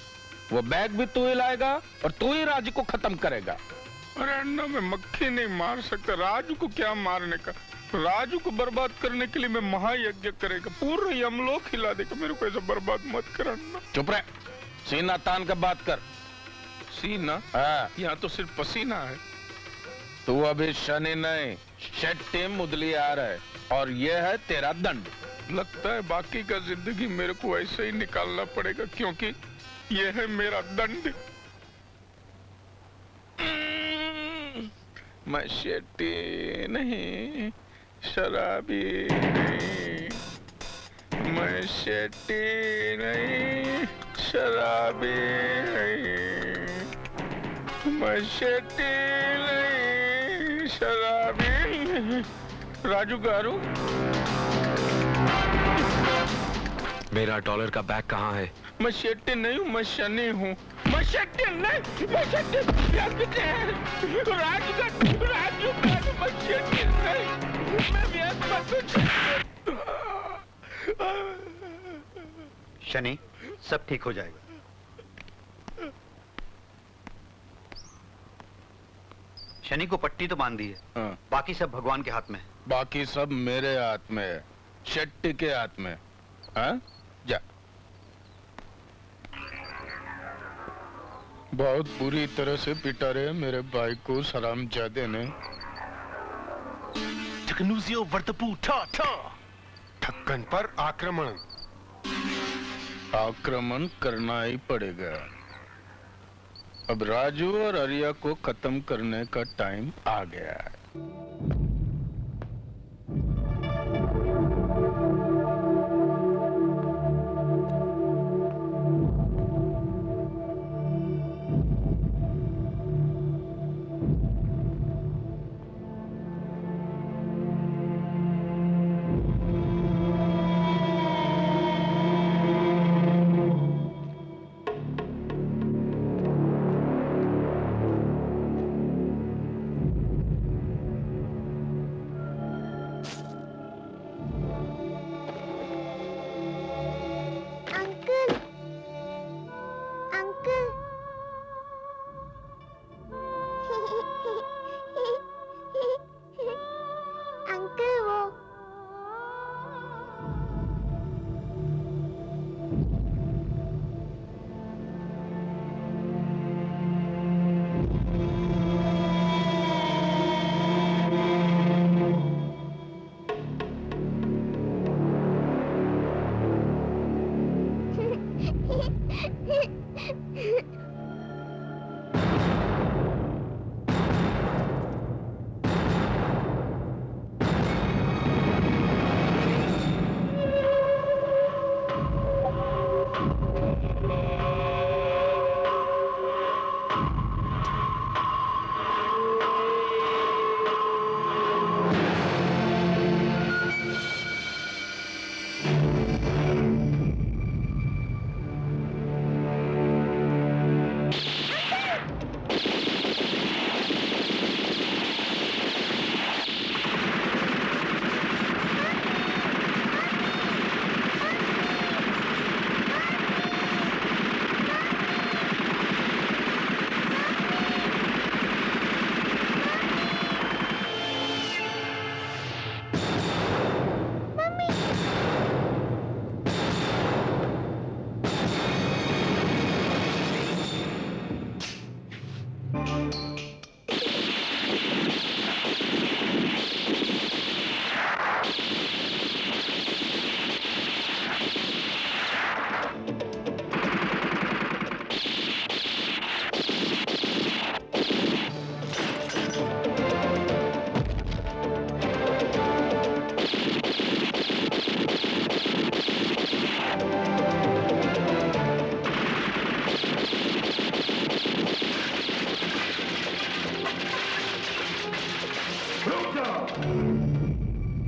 वो बैग भी तू ही लाएगा और तू ही राजू को खत्म करेगा। अरे अन्ना, मैं मक्खी नहीं मार सकता। राजू को क्या मारने का? राजू को बर्बाद करने के लिए मैं महायज्ञ करेगा, पूरा यमलोक हिला देगा। मेरे को ऐसा बर्बाद मत कर अन्ना। चुप रहे, सीना तान का बात कर। सीना? यहाँ तो सिर्फ पसीना है। तू अभी शनि नहीं, शेट्टी मुदलियार है और यह है तेरा दंड। लगता है बाकी का जिंदगी मेरे को ऐसे ही निकालना पड़ेगा, क्योंकि यह है मेरा दंड। मैं शेट्टी नहीं, शराबी नहीं। मैं शेट्टी नहीं, शराबी नहीं। मैं शेट्टी नहीं, शराबी नहीं। राजू गारू, मेरा डॉलर का बैग कहाँ है? मैं शेट्टी नहीं हूँ, मैं शनि हूँ। मैं शेट्टी नहीं, मैं शेट्टी राजू का मैं शेट्टी नहीं, मैं शनि, सब ठीक हो जाएगा। शनि को पट्टी तो बांध दी है, बाकी सब भगवान के हाथ में है। बाकी सब मेरे हाथ में है, शेट्टी के हाथ में। हाँ? जा। बहुत बुरी तरह से पिटा रहे मेरे भाई को सरामजादे ने। टकनूजियो वर्तपू ठा ठा। ठक्कन पर आक्रमण। आक्रमण करना ही पड़ेगा। अब राजू और आर्या को खत्म करने का टाइम आ गया है।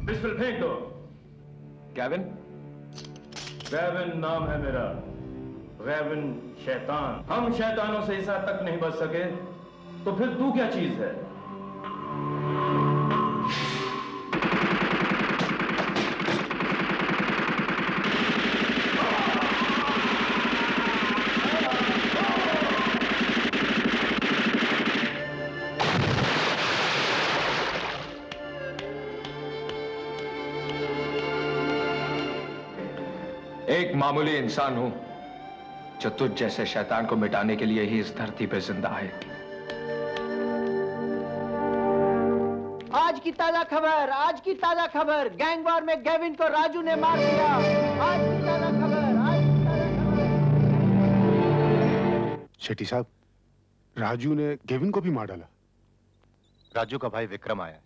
पिस्टल फेंक दो। गैविन? गैविन नाम है मेरा। गैविन शैतान। हम शैतानों से इस हद तक नहीं बच सके तो फिर तू क्या चीज है? एक मामूली इंसान हूं जो तुझ जैसे शैतान को मिटाने के लिए ही इस धरती पर जिंदा है। आज की ताजा खबर, आज की ताजा खबर, गैंग वॉर में गेविन को राजू ने मार दिया। आज की ताजा खबर, आज की ताजा खबर। शेट्टी साहब, राजू ने गेविन को भी मार डाला। राजू का भाई विक्रम आया।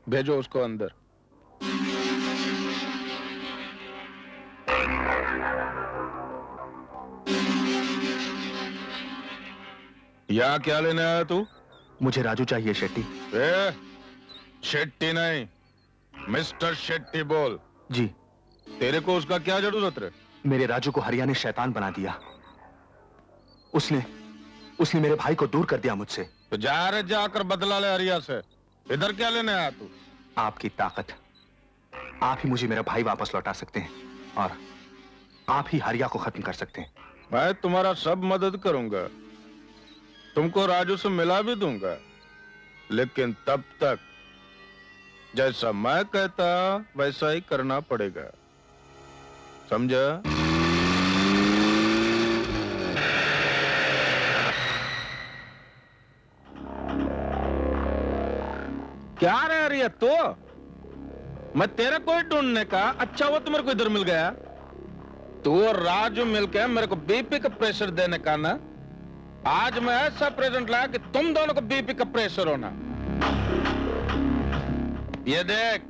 भेजो उसको अंदर। यहाँ क्या लेने आया तू? मुझे राजू चाहिए शेट्टी। शेट्टी नहीं, मिस्टर शेट्टी बोल। जी। तेरे को उसका क्या जरूरत है? मेरे राजू को हरिया ने शैतान बना दिया। उसने मेरे भाई को दूर कर दिया मुझसे। तो जा रे, जाकर बदला ले हरिया से। इधर क्या लेने आया तू? आपकी ताकत। आप ही मुझे मेरा भाई वापस लौटा सकते हैं और आप ही हरिया को खत्म कर सकते हैं। मैं तुम्हारा सब मदद करूंगा, तुमको राजू से मिला भी दूंगा, लेकिन तब तक जैसा मैं कहता वैसा ही करना पड़ेगा, समझा? क्या रे अरे तो मैं तेरे को ही ढूंढने का। अच्छा हुआ तो मेरे को इधर मिल गया। तू और राजू मिलकर मेरे को बीपी का प्रेशर देने का ना। आज मैं ऐसा प्रेजेंट लाया कि तुम दोनों को बीपी का प्रेशर होना। ये देख,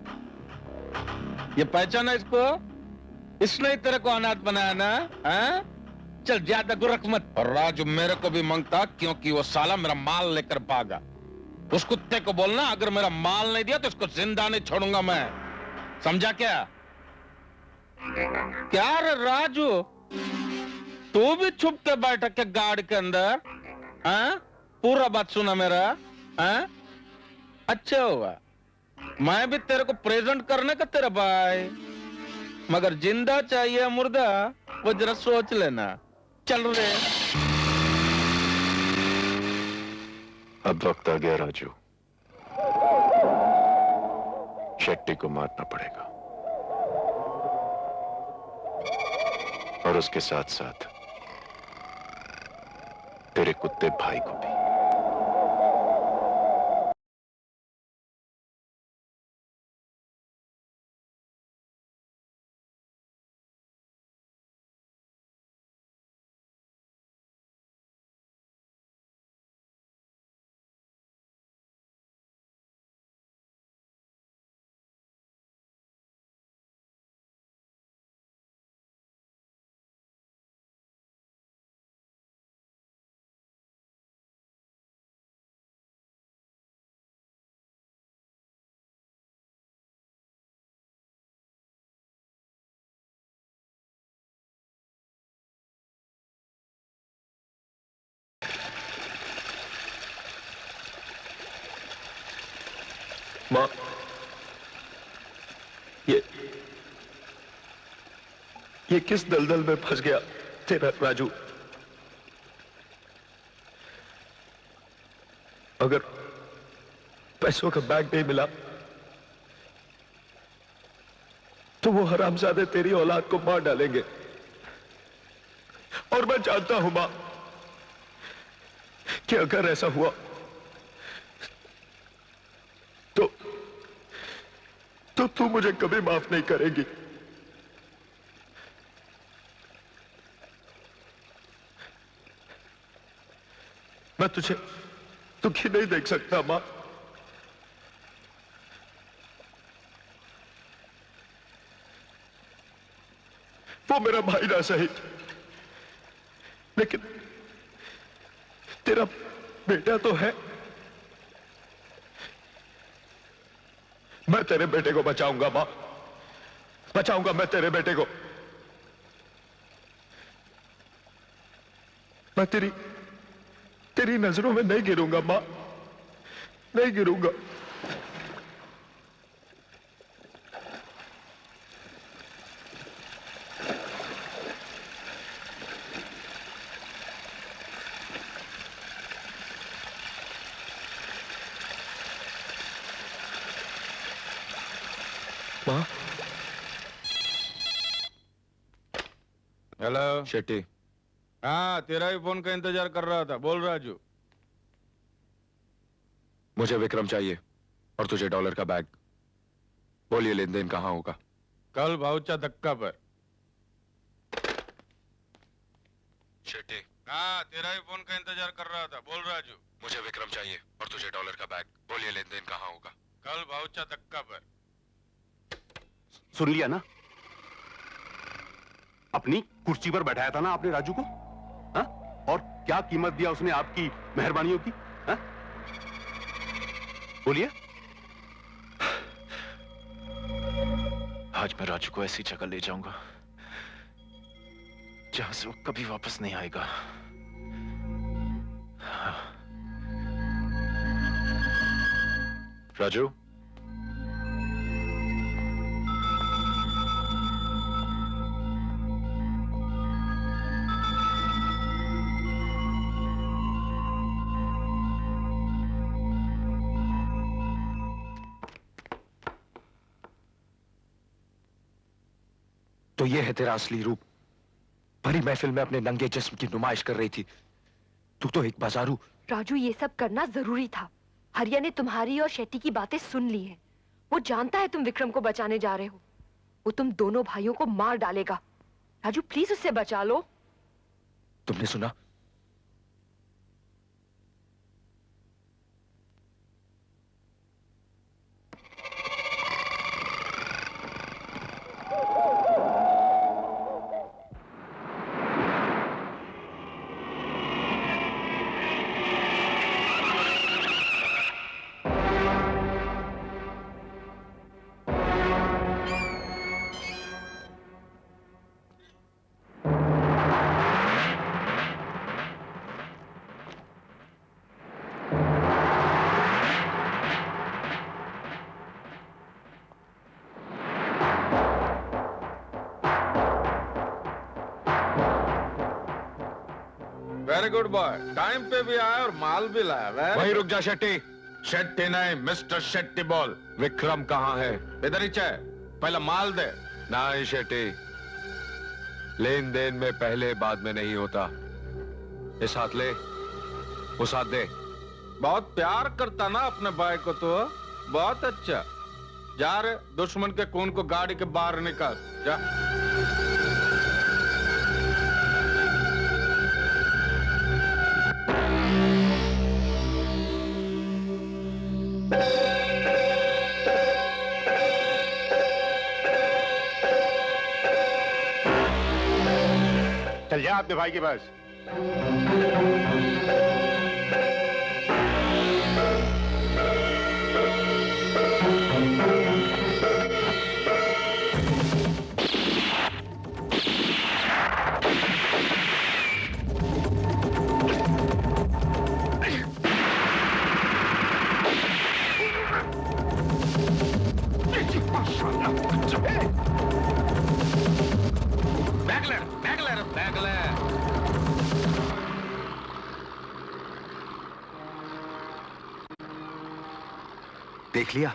ये पहचाना इसको? इसने ही तेरे को अनाथ बनाया ना? है? चल ज्यादा गुरख मत। और राजू मेरे को भी मांगता क्योंकि वो साला मेरा माल लेकर भागा। उस कुत्ते को बोलना अगर मेरा माल नहीं दिया तो इसको जिंदा नहीं छोड़ूंगा मैं, समझा क्या? क्या रे राजू, तू भी छुप के बैठा के गाड़ी के अंदर? हाँ? पूरा बात सुना मेरा। हाँ? अच्छा हुआ, मैं भी तेरे को प्रेजेंट करने का तेरा भाई। मगर जिंदा चाहिए मुर्दा वो जरा सोच लेना। चल रे। अब वक्त आ गया राजू, शेट्टी को मारना पड़ेगा और उसके साथ साथ तेरे कुत्ते भाई को भी। माँ, ये किस दलदल में फंस गया तेरा राजू? अगर पैसों का बैग नहीं मिला तो वो हरामजादे तेरी औलाद को मार डालेंगे। और मैं जानता हूं मां कि अगर ऐसा हुआ तो तू मुझे कभी माफ नहीं करेगी। मैं तुझे दुखी नहीं देख सकता मां। वो मेरा भाई ना सही, लेकिन तेरा बेटा तो है। मैं तेरे बेटे को बचाऊंगा मां, बचाऊंगा मैं तेरे बेटे को। मैं तेरी नजरों में नहीं गिरूंगा मां, नहीं गिरूंगा। मां? हेलो शेट्टी। हाँ, तेरा ही फोन का इंतजार कर रहा था। बोल राजू। मुझे विक्रम चाहिए और तुझे डॉलर का बैग। बोलिए लेन देन कहां होगा? कल भाऊचा धक्का पर। शेट्टी। हाँ, तेरा ही फोन का इंतजार कर रहा था। बोल राजू। मुझे विक्रम चाहिए और तुझे डॉलर का बैग। बोलिए लेन देन कहां होगा? कल भाऊचा धक्का पर। सुन लिया ना? अपनी कुर्सी पर बैठाया था ना आपने राजू को? हा? और क्या कीमत दिया उसने आपकी मेहरबानियों की? हा? बोलिए। आज मैं राजू को ऐसी जगह ले जाऊंगा जहां से वो कभी वापस नहीं आएगा। राजू, तो ये है तेरा असली रूप। भरी महफिल में अपने नंगे जिस्म की नुमाइश कर रही थी। तू तो एक बाजारू। राजू, ये सब करना जरूरी था। हरिया ने तुम्हारी और शेट्टी की बातें सुन ली हैं। वो जानता है तुम विक्रम को बचाने जा रहे हो। वो तुम दोनों भाइयों को मार डालेगा। राजू, प्लीज उससे बचा लो। तुमने सुना? Very good boy. टाइम पे भी आया और माल भी लाया। वहीं रुक जा शेट्टी। शेट्टी नहीं, मिस्टर शेट्टी बोल। विक्रम कहाँ है? इधर ही चाहे, पहले माल दे। नहीं शेट्टी, लेन देन में पहले बाद में नहीं होता। इस हाथ ले, उस हाथ दे। बहुत प्यार करता ना अपने भाई को तो। बहुत अच्छा। जा रे, दुश्मन के खून को गाड़ी के बाहर निकाल जा। चल जा अपने भाई के पास। बैग ले रे, बैग ले। देख लिया,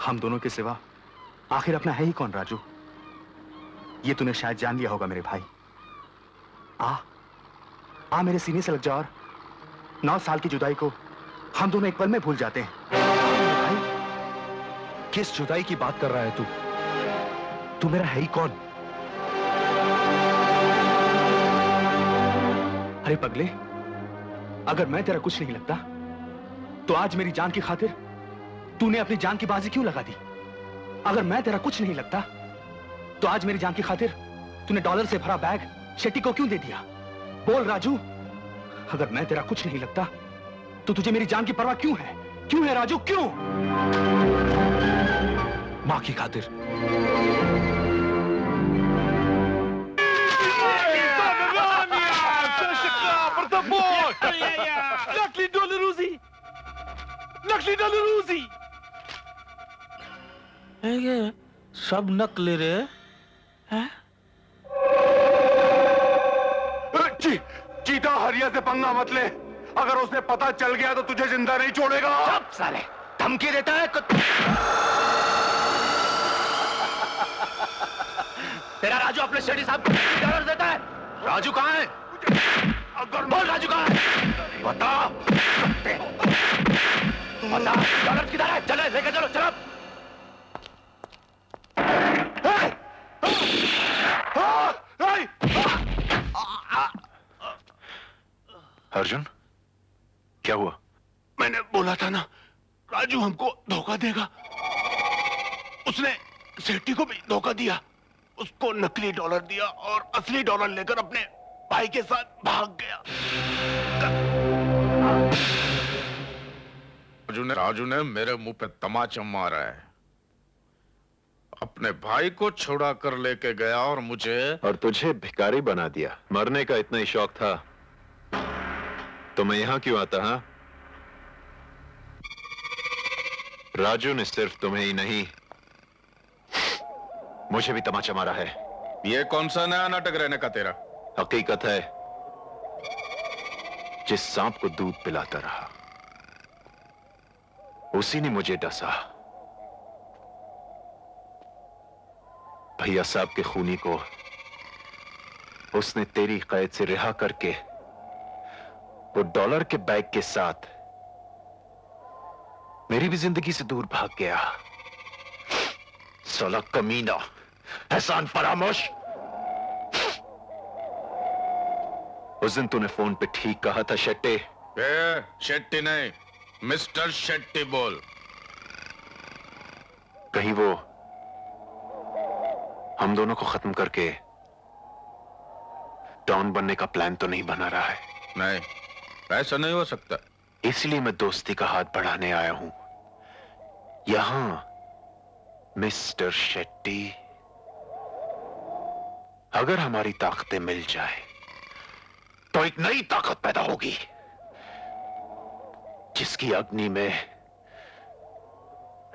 हम दोनों के सिवा आखिर अपना है ही कौन राजू? ये तूने शायद जान लिया होगा मेरे भाई। आ मेरे सीने से लग जा और 9 साल की जुदाई को हम दोनों एक पल में भूल जाते हैं। भाई, किस जुदाई की बात कर रहा है तू? तू मेरा है ही कौन? अरे पगले, अगर मैं तेरा कुछ नहीं लगता तो आज मेरी जान की खातिर तूने अपनी जान की बाजी क्यों लगा दी? अगर मैं तेरा कुछ नहीं लगता तो आज मेरी जान की खातिर तूने डॉलर से भरा बैग शेट्टी को क्यों दे दिया? बोल राजू, अगर मैं तेरा कुछ नहीं लगता तो तुझे मेरी जान की परवाह क्यों है? क्यों है राजू, क्यों? मां की खातिर। नकली डॉलरूजी, नकली डॉलरूजी। ये सब नकली रे हैं? चीता हरिया से पंगा मत ले, अगर उसे पता चल गया तो तुझे जिंदा नहीं छोड़ेगा। चुप साले, धमकी देता है तेरा राजू अपने शेट्टी साहब को डॉलर देता है। राजू कहाँ है? अगर बोल राजू कहाँ है? बता डॉलर किधर है? चले लेके चलो, चलो। अर्जुन, क्या हुआ? मैंने बोला था ना, राजू हमको धोखा देगा। उसने सेठी को भी धोखा दिया, उसको नकली डॉलर दिया और असली डॉलर लेकर अपने भाई के साथ भाग गया। राजू ने मेरे मुंह पे तमाचा मारा है। अपने भाई को छुड़ा कर लेके गया और मुझे और तुझे भिखारी बना दिया। मरने का इतना ही शौक था तो मैं यहां क्यों आता? हाँ, राजू ने सिर्फ तुम्हें ही नहीं मुझे भी तमाचा मारा है। ये कौन सा नया नाटक रहने का तेरा? हकीकत है, जिस सांप को दूध पिलाता रहा उसी ने मुझे डसा। भैया साहब के खूनी को उसने तेरी कैद से रिहा करके वो डॉलर के बैग के साथ मेरी भी जिंदगी से दूर भाग गया। साला कमीना, एहसान फरामोश। उस दिन तूने फोन पे ठीक कहा था शेट्टी। शेट्टी नहीं, मिस्टर शेट्टी बोल। कहीं वो हम दोनों को खत्म करके डॉन बनने का प्लान तो नहीं बना रहा है? नहीं, ऐसा नहीं हो सकता। इसलिए मैं दोस्ती का हाथ बढ़ाने आया हूं यहां। मिस्टर शेट्टी, अगर हमारी ताकतें मिल जाए तो एक नई ताकत पैदा होगी जिसकी अग्नि में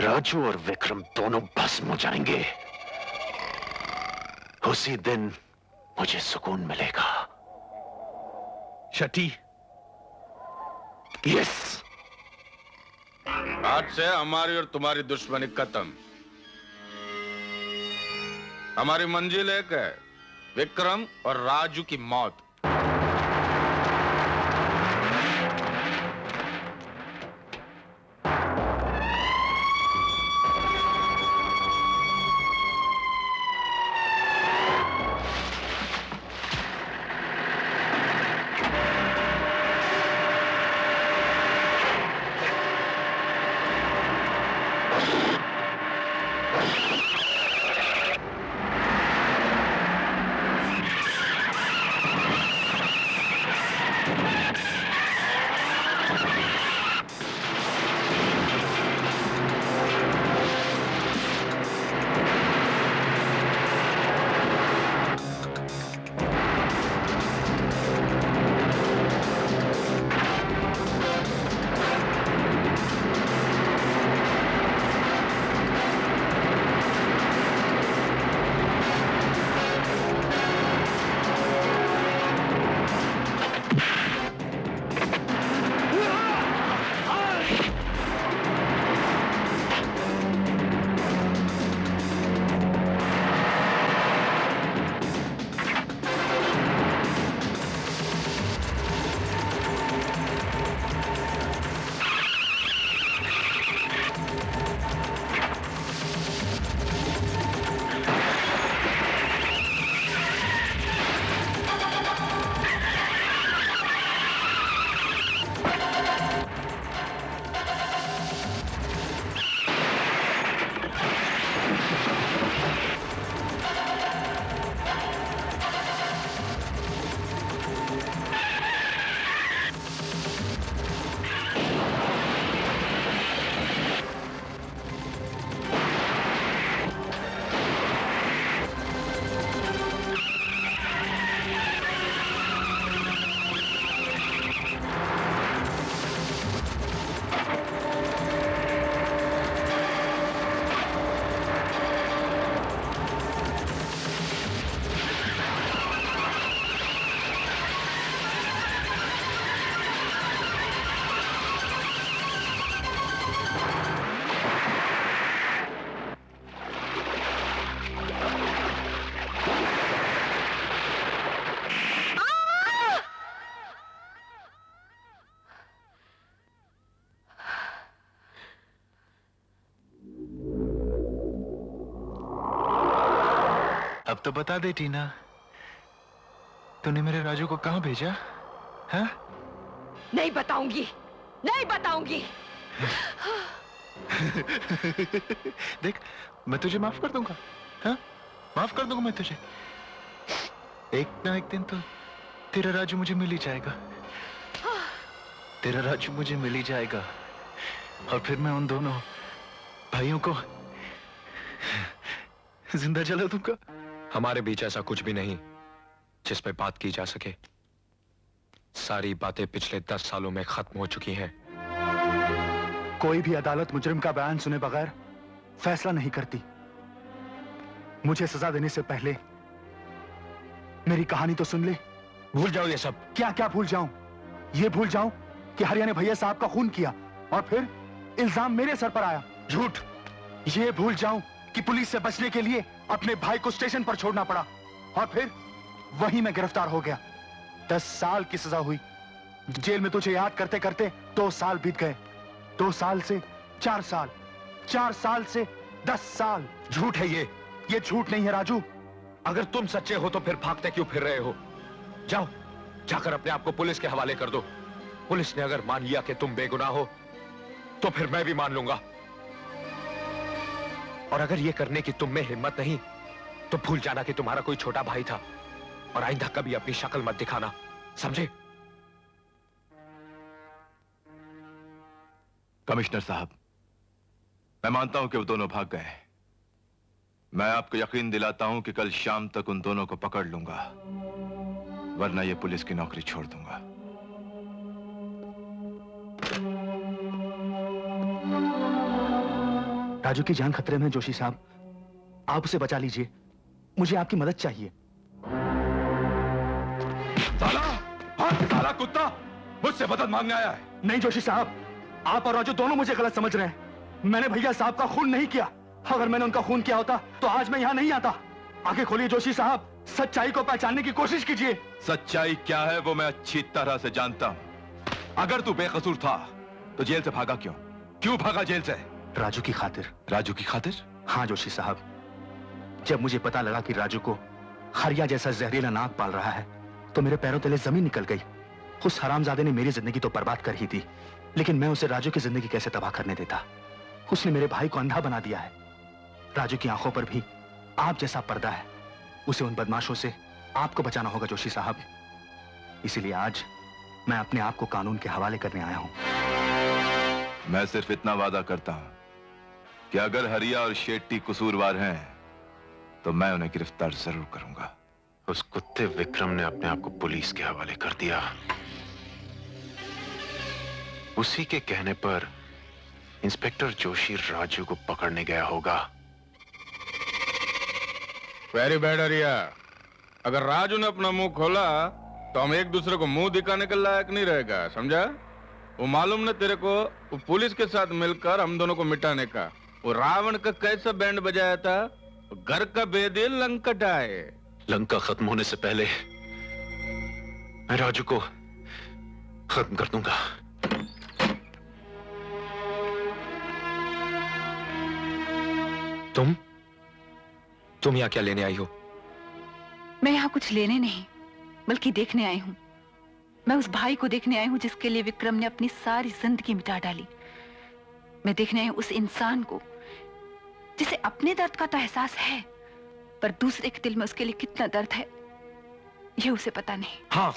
राजू और विक्रम दोनों भस्म हो जाएंगे। उसी दिन मुझे सुकून मिलेगा। शेट्टी, यस। आज से हमारी और तुम्हारी दुश्मनी खत्म। हमारी मंजिल एक है, विक्रम और राजू की मौत। अब तो बता दे टीना, तूने मेरे राजू को कहां भेजा? हाँ? नहीं बताऊंगी, नहीं बताऊंगी। देख, मैं तुझे माफ कर दूंगा। हाँ? माफ कर दूंगा मैं तुझे। एक ना एक दिन तो तेरा राजू मुझे मिल ही जाएगा। तेरा राजू मुझे मिल ही जाएगा और फिर मैं उन दोनों भाइयों को जिंदा जला दूंगा। हमारे बीच ऐसा कुछ भी नहीं जिस पे बात की जा सके। सारी बातें पिछले 10 सालों में खत्म हो चुकी हैं। कोई भी अदालत मुजरिम का बयान सुने बगैर फैसला नहीं करती। मुझे सजा देने से पहले मेरी कहानी तो सुन ले। भूल जाओ ये सब। क्या क्या भूल जाऊं? ये भूल जाऊं कि हरिया ने भैया साहब का खून किया और फिर इल्जाम मेरे सर पर आया। झूठ। ये भूल जाऊं कि पुलिस से बचने के लिए अपने भाई को स्टेशन पर छोड़ना पड़ा और फिर वहीं मैं गिरफ्तार हो गया। 10 साल की सजा हुई। जेल में तुझे याद करते करते 2 साल बीत गए। 2 साल से 4 साल, 4 साल से 10 साल। झूठ है ये झूठ नहीं है राजू। अगर तुम सच्चे हो तो फिर भागते क्यों फिर रहे हो? जाओ, जाकर अपने आप को पुलिस के हवाले कर दो। पुलिस ने अगर मान लिया कि तुम बेगुनाह हो तो फिर मैं भी मान लूंगा। और अगर ये करने की तुम में हिम्मत नहीं तो भूल जाना कि तुम्हारा कोई छोटा भाई था और आइंदा कभी अपनी शक्ल मत दिखाना, समझे? कमिश्नर साहब, मैं मानता हूं कि वो दोनों भाग गए। मैं आपको यकीन दिलाता हूं कि कल शाम तक उन दोनों को पकड़ लूंगा, वरना ये पुलिस की नौकरी छोड़ दूंगा। राजू की जान खतरे में जोशी साहब, आप उसे बचा लीजिए। मुझे आपकी मदद चाहिए। साला कुत्ता मुझसे मदद मांगने आया है। नहीं जोशी साहब, आप और राजू दोनों मुझे गलत समझ रहे हैं। मैंने भैया साहब का खून नहीं किया। अगर मैंने उनका खून किया होता तो आज मैं यहाँ नहीं आता। आंखें खोलिए जोशी साहब, सच्चाई को पहचानने की कोशिश कीजिए। सच्चाई क्या है वो मैं अच्छी तरह से जानता हूं। अगर तू बेकसूर था तो जेल से भागा क्यों? क्यों भागा जेल से? राजू की खातिर। राजू की खातिर? हाँ जोशी साहब, जब मुझे पता लगा कि राजू को हरिया जैसा जहरीला नाग पाल रहा है तो मेरे पैरों तले जमीन निकल गई। उस हरामजादे ने मेरी जिंदगी तो बर्बाद कर ही दी, लेकिन मैं उसे राजू की जिंदगी कैसे तबाह करने देता? उसने मेरे भाई को अंधा बना दिया है। राजू की आंखों पर भी आप जैसा पर्दा है। उसे उन बदमाशों से आपको बचाना होगा जोशी साहब। इसीलिए आज मैं अपने आप को कानून के हवाले करने आया हूं। मैं सिर्फ इतना वादा करता हूं कि अगर हरिया और शेट्टी कसूरवार हैं तो मैं उन्हें गिरफ्तार जरूर करूंगा। उस कुत्ते विक्रम ने अपने आप को पुलिस के हवाले कर दिया। उसी के कहने पर इंस्पेक्टर जोशी राजू को पकड़ने गया होगा। वेरी बैड हरिया, अगर राजू ने अपना मुंह खोला तो हम एक दूसरे को मुंह दिखाने के लायक नहीं रहेगा, समझा? वो मालूम न तेरे को, वो पुलिस के साथ मिलकर हम दोनों को मिटाने का वो रावण का कैसा बैंड बजाया था? घर का बेदी लंकट आए। लंका खत्म होने से पहले मैं राजू को खत्म कर दूंगा। तुम यहाँ क्या लेने आई हो? मैं यहाँ कुछ लेने नहीं बल्कि देखने आई हूँ। मैं उस भाई को देखने आई हूँ जिसके लिए विक्रम ने अपनी सारी जिंदगी मिटा डाली। मैं देखने आई हूँ उस इंसान को जिसे अपने दर्द का तो एहसास है, पर दूसरे के दिल में उसके लिए कितना दर्द है ये उसे पता नहीं। हाँ,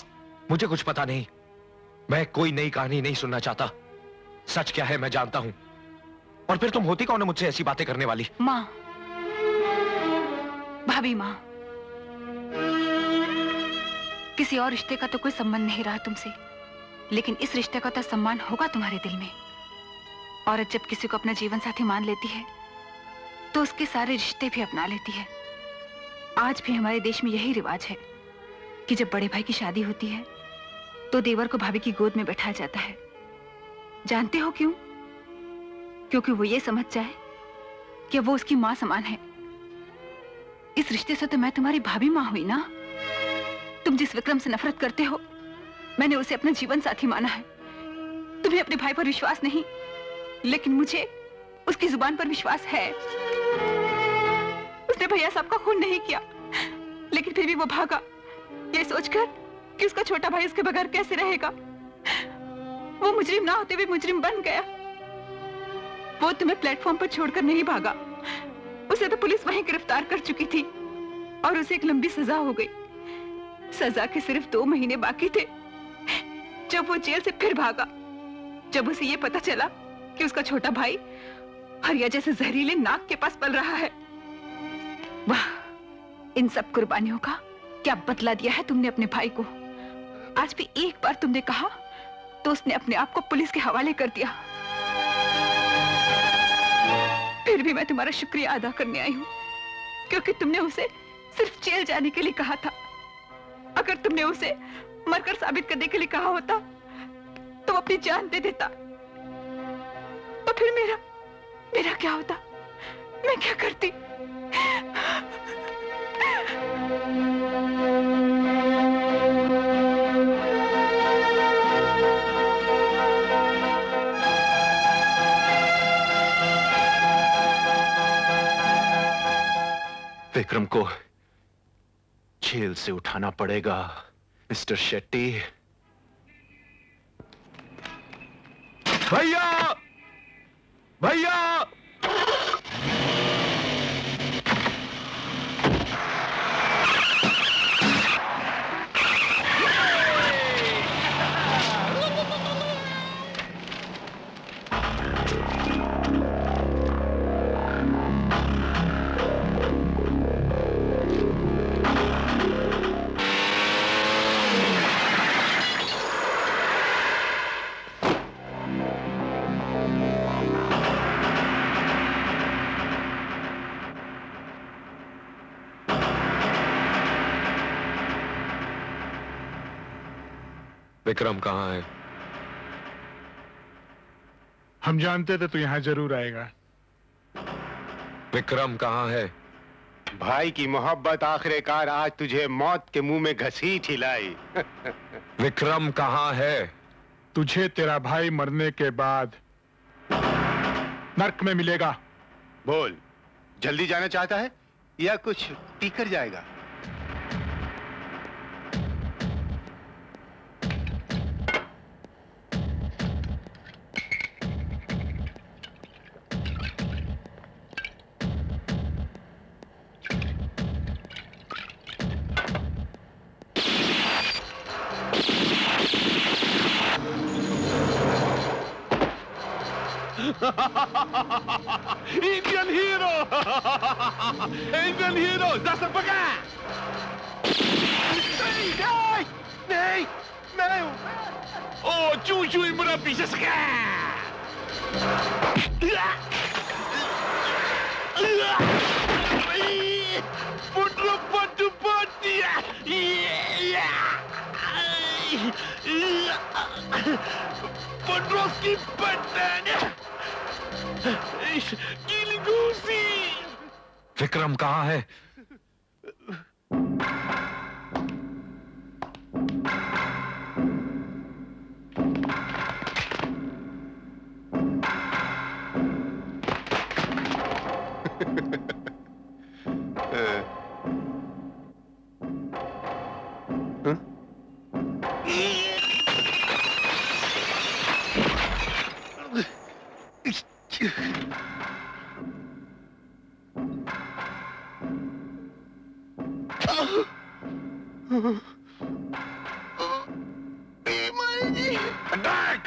मुझे कुछ पता नहीं। मैं कोई नई कहानी नहीं सुनना चाहता। सच क्या है मैं जानता हूं। और फिर तुम होती कौन है मुझसे ऐसी बातें करने वाली? माँ, भाभी माँ। किसी और रिश्ते का तो कोई संबंध नहीं रहा तुमसे, लेकिन इस रिश्ते का तो सम्मान होगा तुम्हारे दिल में। औरत जब किसी को अपना जीवन साथी मान लेती है तो उसके सारे रिश्ते भी अपना लेती है। आज भी हमारे देश में यही रिवाज है कि जब बड़े भाई की शादी होती है तो देवर को भाभी की गोद में बैठाया जाता है। जानते हो क्यों? क्योंकि वो ये समझ जाए कि वो उसकी मां समान है। इस रिश्ते से तो मैं तुम्हारी भाभी मां हुई ना। तुम जिस विक्रम से नफरत करते हो मैंने उसे अपना जीवन साथी माना है। तुम्हें अपने भाई पर विश्वास नहीं, लेकिन मुझे उसकी जुबान पर विश्वास है। उसने भैया साहब का खून नहीं किया, लेकिन फिर भी वो भागा, ये सोचकर कि उसका छोटा भाई उसके बगैर कैसे रहेगा। वो मुजरिम ना होते हुए मुजरिम बन गया। वो तुम्हें प्लेटफॉर्म पर छोड़कर नहीं भागा, उसे तो पुलिस वहीं गिरफ्तार कर चुकी थी और उसे एक लंबी सजा हो गई। सजा के सिर्फ 2 महीने बाकी थे जब वो जेल से फिर भागा, जब उसे ये पता चला कि उसका छोटा भाई हरिया जैसे जहरीले नाग के पास पल रहा है। वाह, इन सब कुर्बानियों का क्या बदला दिया है तुमने अपने भाई को। आज भी एक बार तुमने कहा तो उसने अपने आप को पुलिस के हवाले कर दिया। फिर भी मैं तुम्हारा शुक्रिया अदा करने आई हूं, क्योंकि तुमने उसे सिर्फ जेल जाने के लिए कहा था। अगर तुमने उसे मरकर साबित करने के लिए कहा होता तो वो अपनी जान दे देता। तो फिर मेरा क्या होता? मैं क्या करती? विक्रम को जेल से उठाना पड़ेगा, मिस्टर शेट्टी। भैया, भैया, विक्रम कहाँ है? हम जानते थे तू यहाँ जरूर आएगा। विक्रम कहाँ है? भाई की मोहब्बत आखिरकार आज तुझे मौत के मुंह में घसीट हिलाई। विक्रम कहाँ है? तुझे तेरा भाई मरने के बाद नर्क में मिलेगा। बोल, जल्दी जाना चाहता है या कुछ पीकर जाएगा? Indian hero! Indian hero! That's a bugger! Nee! Nee! Nee! Oh, Juju in mijn pieces! Putro patu patia! Podroski patanya! Vikram कहाँ है? Attack!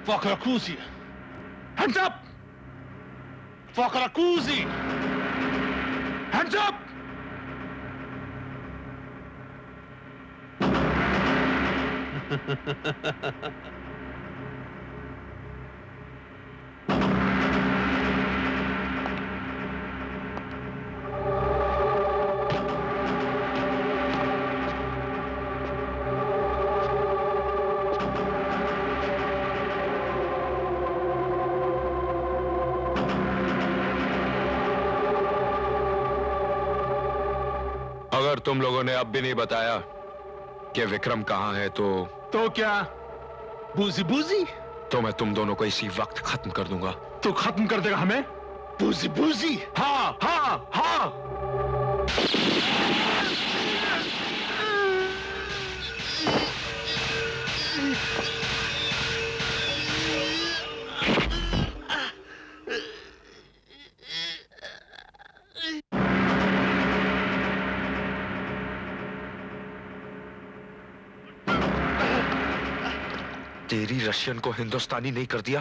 Focaracusi! Hands up! Focaracusi! Hands up! अगर तुम लोगों ने अब भी नहीं बताया कि विक्रम कहाँ है तो क्या? बूजी बूजी? तो मैं तुम दोनों को इसी वक्त खत्म कर दूंगा। तू खत्म कर देगा हमें? बूजी बूजी? हाँ हाँ हाँ। तेरी रशियन को हिंदुस्तानी नहीं कर दिया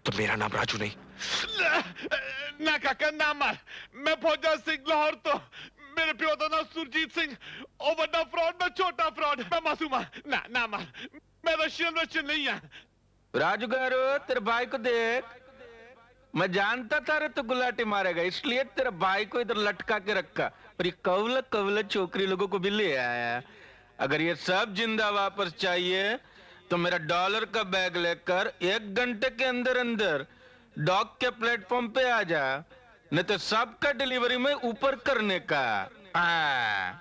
तो मेरा नाम राजू नहीं। ना काका ना मार। मैं फौजा सिंह लाहौर तो मेरे पिता का नाम सुरजीत सिंह। ओ बड़ा फ्रॉड, मैं छोटा फ्रॉड, मैं मासूम। ना मार। मैं रशियन नहीं है। राजू गारू, तेरे भाई को देख। मैं जानता था रे तू गुलाटी मारेगा, इसलिए तेरे भाई को इधर लटका के रखा और ये कवला छोकरी लोगों को भी ले आया। अगर ये सब जिंदा वापस चाहिए तो मेरा डॉलर का बैग लेकर 1 घंटे के अंदर अंदर डॉक के प्लेटफॉर्म पे आ जा, नहीं तो सबका डिलीवरी में ऊपर करने का।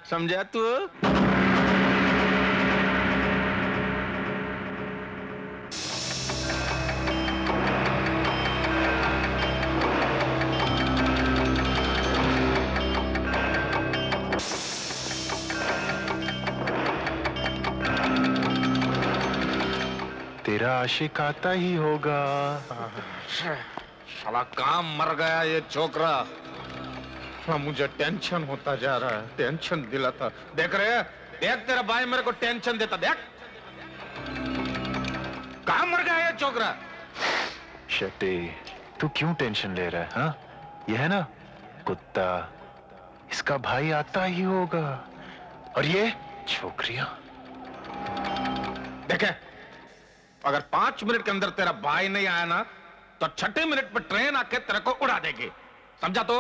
समझा तू? तेरा आशिक आता ही होगा। साला काम मर गया ये छोकरा। मुझे टेंशन होता जा रहा है, टेंशन दिलाता। देख रहे हैं? देख तेरा भाई मेरे को टेंशन देता। देख काम मर गया ये छोकरा। शक्ति, तू क्यों टेंशन ले रहा है? हाँ, ये है ना कुत्ता, इसका भाई आता ही होगा। और ये छोकरियां देखे, अगर 5 मिनट के अंदर तेरा भाई नहीं आया ना तो 6 मिनट पर ट्रेन आके तेरे को उड़ा देगी। समझा तो?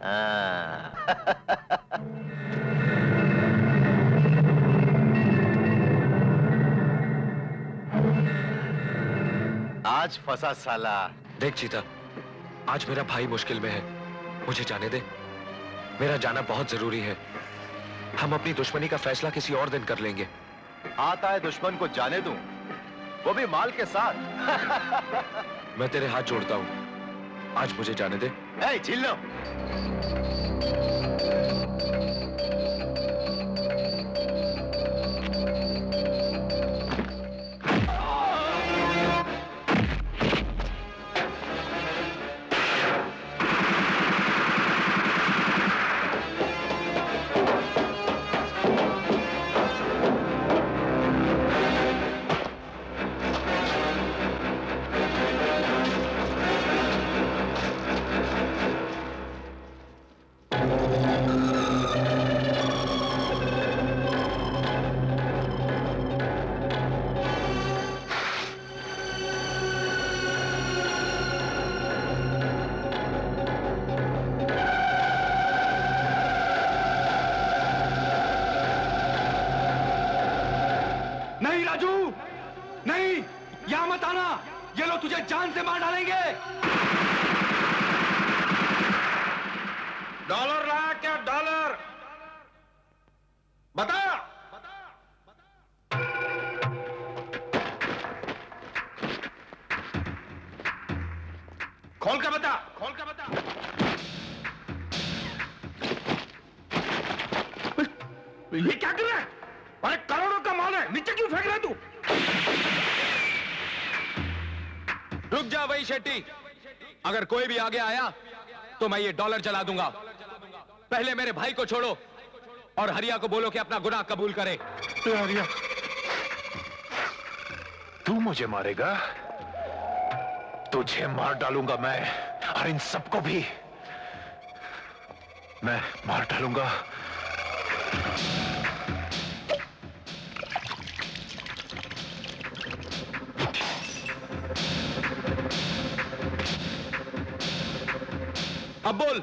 आज फंसा साला। देख चीता, आज मेरा भाई मुश्किल में है, मुझे जाने दे। मेरा जाना बहुत जरूरी है। हम अपनी दुश्मनी का फैसला किसी और दिन कर लेंगे। आता है दुश्मन को जाने दूं, वो भी माल के साथ। मैं तेरे हाथ जोड़ता हूं, आज मुझे जाने दे। ए, चिल्लो। नहीं राजू, नहीं, यहां मत आना। ये लोग तुझे जान से मार डालेंगे। डॉलर लाया क्या? डॉलर बता। खोल के बता, खोल के बता। ये क्या कर रहा है? अरे करोड़ों का माल है, नीचे क्यों फेंक रहा है तू? रुक जा वही शेट्टी, अगर कोई भी आगे आया तो मैं ये डॉलर जला दूंगा। पहले मेरे भाई को छोड़ो और हरिया को बोलो कि अपना गुनाह कबूल करे। हरिया, तू मुझे मारेगा? तुझे मार डालूंगा मैं, और इन सबको भी मैं मार डालूंगा। अब बोल,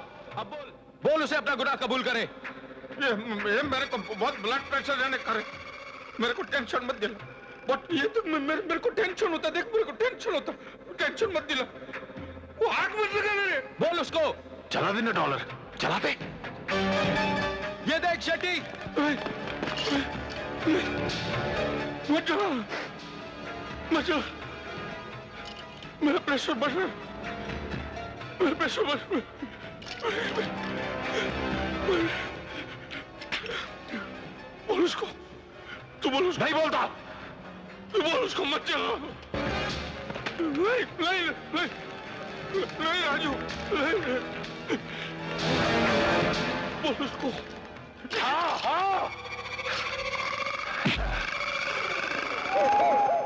बोल उसे अपना गुनाह कबूल करे। ये मेरे को बहुत ब्लड प्रेशर रहने करे, मेरे को टेंशन मत दिला। बट ये तो मेरे को टेंशन होता, देख मेरे को टेंशन होता, टेंशन मत दिला। वो आग मत लगा मेरे। बोल उसको। चला देना डॉलर, चला दे। ये देख शेट्टी, मत चला, मत चला। मेरा प्रेशर बढ़ रहा है, मेरा प्रेशर बढ़ रहा है। बोल उसको, तू बोल उसको। नहीं बोलता। तू बोल उसको, मत चला। नहीं नहीं नहीं नहीं राजू, नहीं। बोल उसको। हाँ हाँ,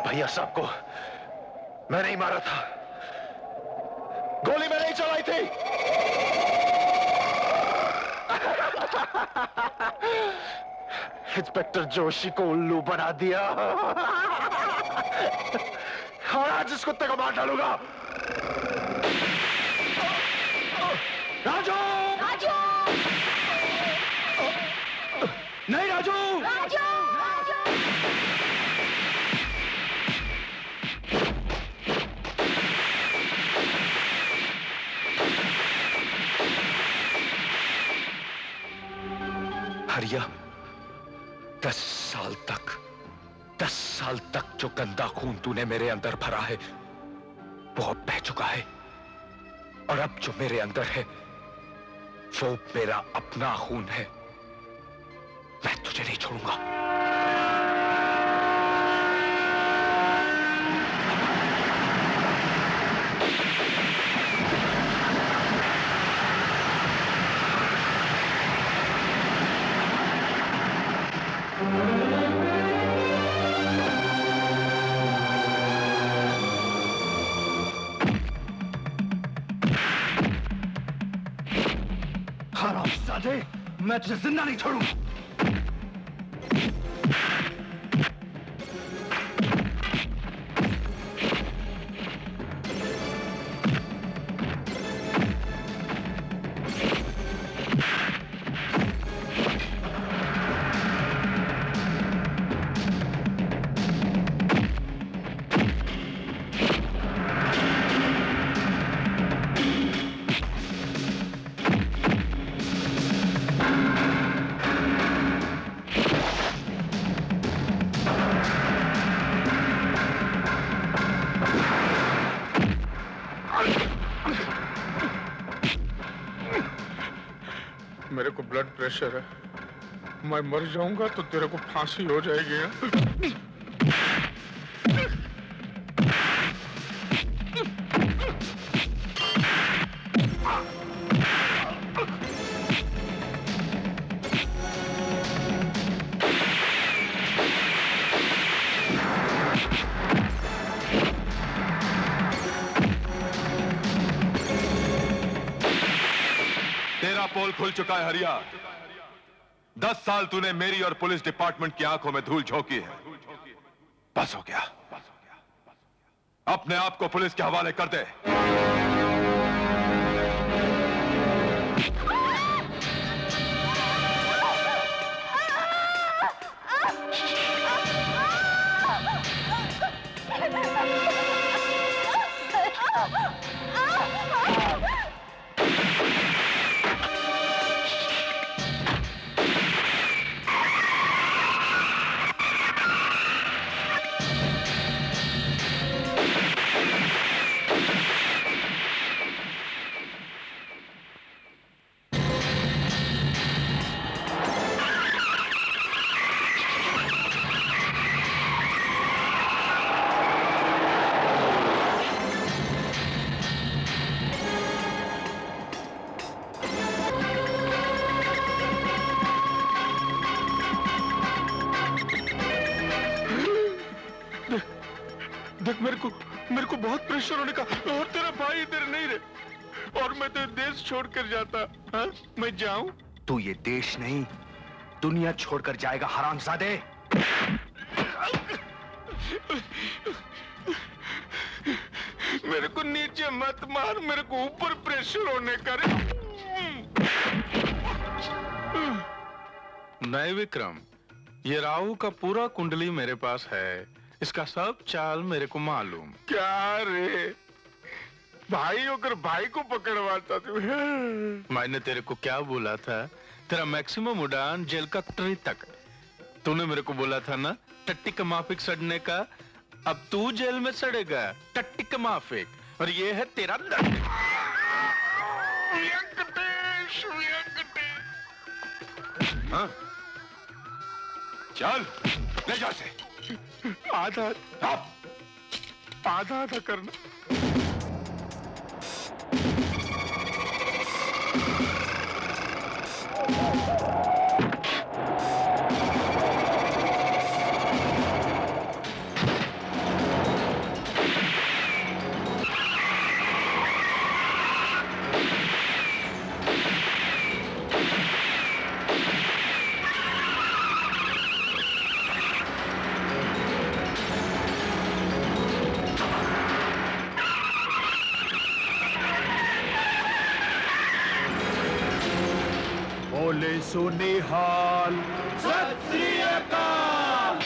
भैया साहब को मैं नहीं मारा था, गोली मैंने ही चलाई थी। इंस्पेक्टर जोशी को उल्लू बना दिया और आज इस कुत्ते को मार डालूंगा। राजू, राजू, नहीं राजू, राजू, हरिया, 10 साल तक जो गंदा खून तूने मेरे अंदर भरा है वो अब बह चुका है, और अब जो मेरे अंदर है वो मेरा अपना खून है। मैं तुझे नहीं छोड़ूंगा। हरामजादे, मैं तुझे जिंदा नहीं छोड़ूंगा। मेरे को ब्लड प्रेशर है, मैं मर जाऊंगा तो तेरे को फांसी हो जाएगी ना? तेरा पोल खुल चुका है हरिया। 10 साल तूने मेरी और पुलिस डिपार्टमेंट की आंखों में धूल झोंकी है। बस हो गया। अपने आप को पुलिस के हवाले कर दे। देख मेरे को बहुत प्रेशर होने का, और तेरा भाई इधर नहीं रहे और मैं तो देश छोड़कर जाता। हाँ? मैं जाऊं? तू ये देश नहीं दुनिया छोड़कर जाएगा हरामजादे। मेरे को नीचे मत मार, मेरे को ऊपर प्रेशर होने का। नहीं विक्रम, ये राहु का पूरा कुंडली मेरे पास है, इसका सब चाल मेरे को मालूम। क्या रे भाई होकर भाई को पकड़वाता तू? मैंने तेरे को क्या बोला था? तेरा मैक्सिमम उड़ान जेल का कटरी तक। तूने मेरे को बोला था ना टट्टी का माफिक सड़ने का, अब तू जेल में सड़ेगा टट्टी का माफिक, और ये है तेरा दंड। हाँ? चल ले जा से। आधा आधा करना। बोले सो निहाल, सत श्री अकाल।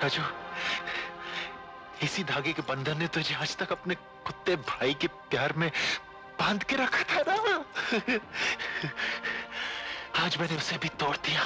राजू, इसी धागे के बंधन ने तुझे आज तक अपने कुत्ते भाई के प्यार में बांध के रखा था ना। आज मैंने उसे भी तोड़ दिया।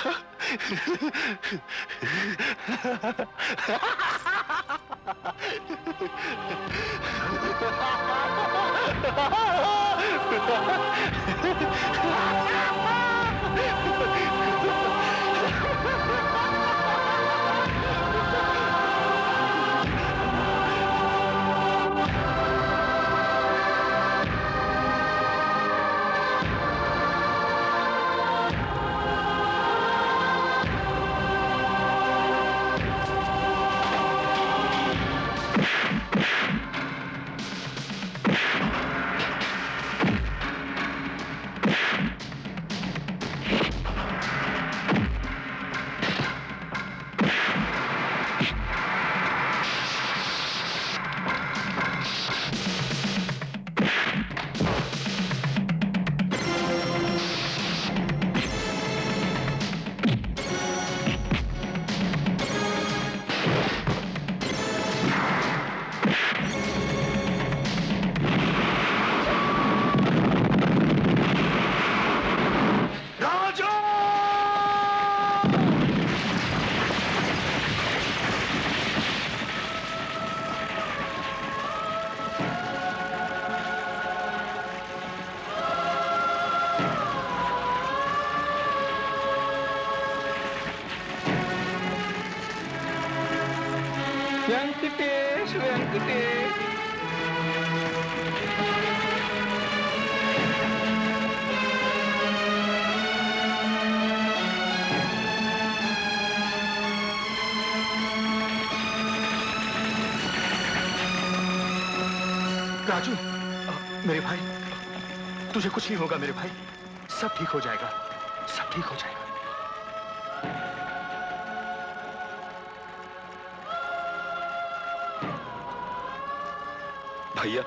वेंकटेश वेंकटेश। राजू, मेरे भाई, तुझे कुछ नहीं होगा मेरे भाई, सब ठीक हो जाएगा, सब ठीक हो जाएगा। भैया,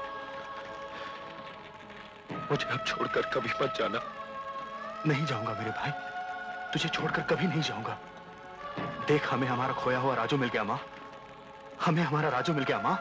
मुझे अब छोड़कर कभी मत जाना। नहीं जाऊंगा मेरे भाई, तुझे छोड़कर कभी नहीं जाऊंगा। देख, हमें हमारा खोया हुआ राजू मिल गया माँ, हमें हमारा राजू मिल गया माँ।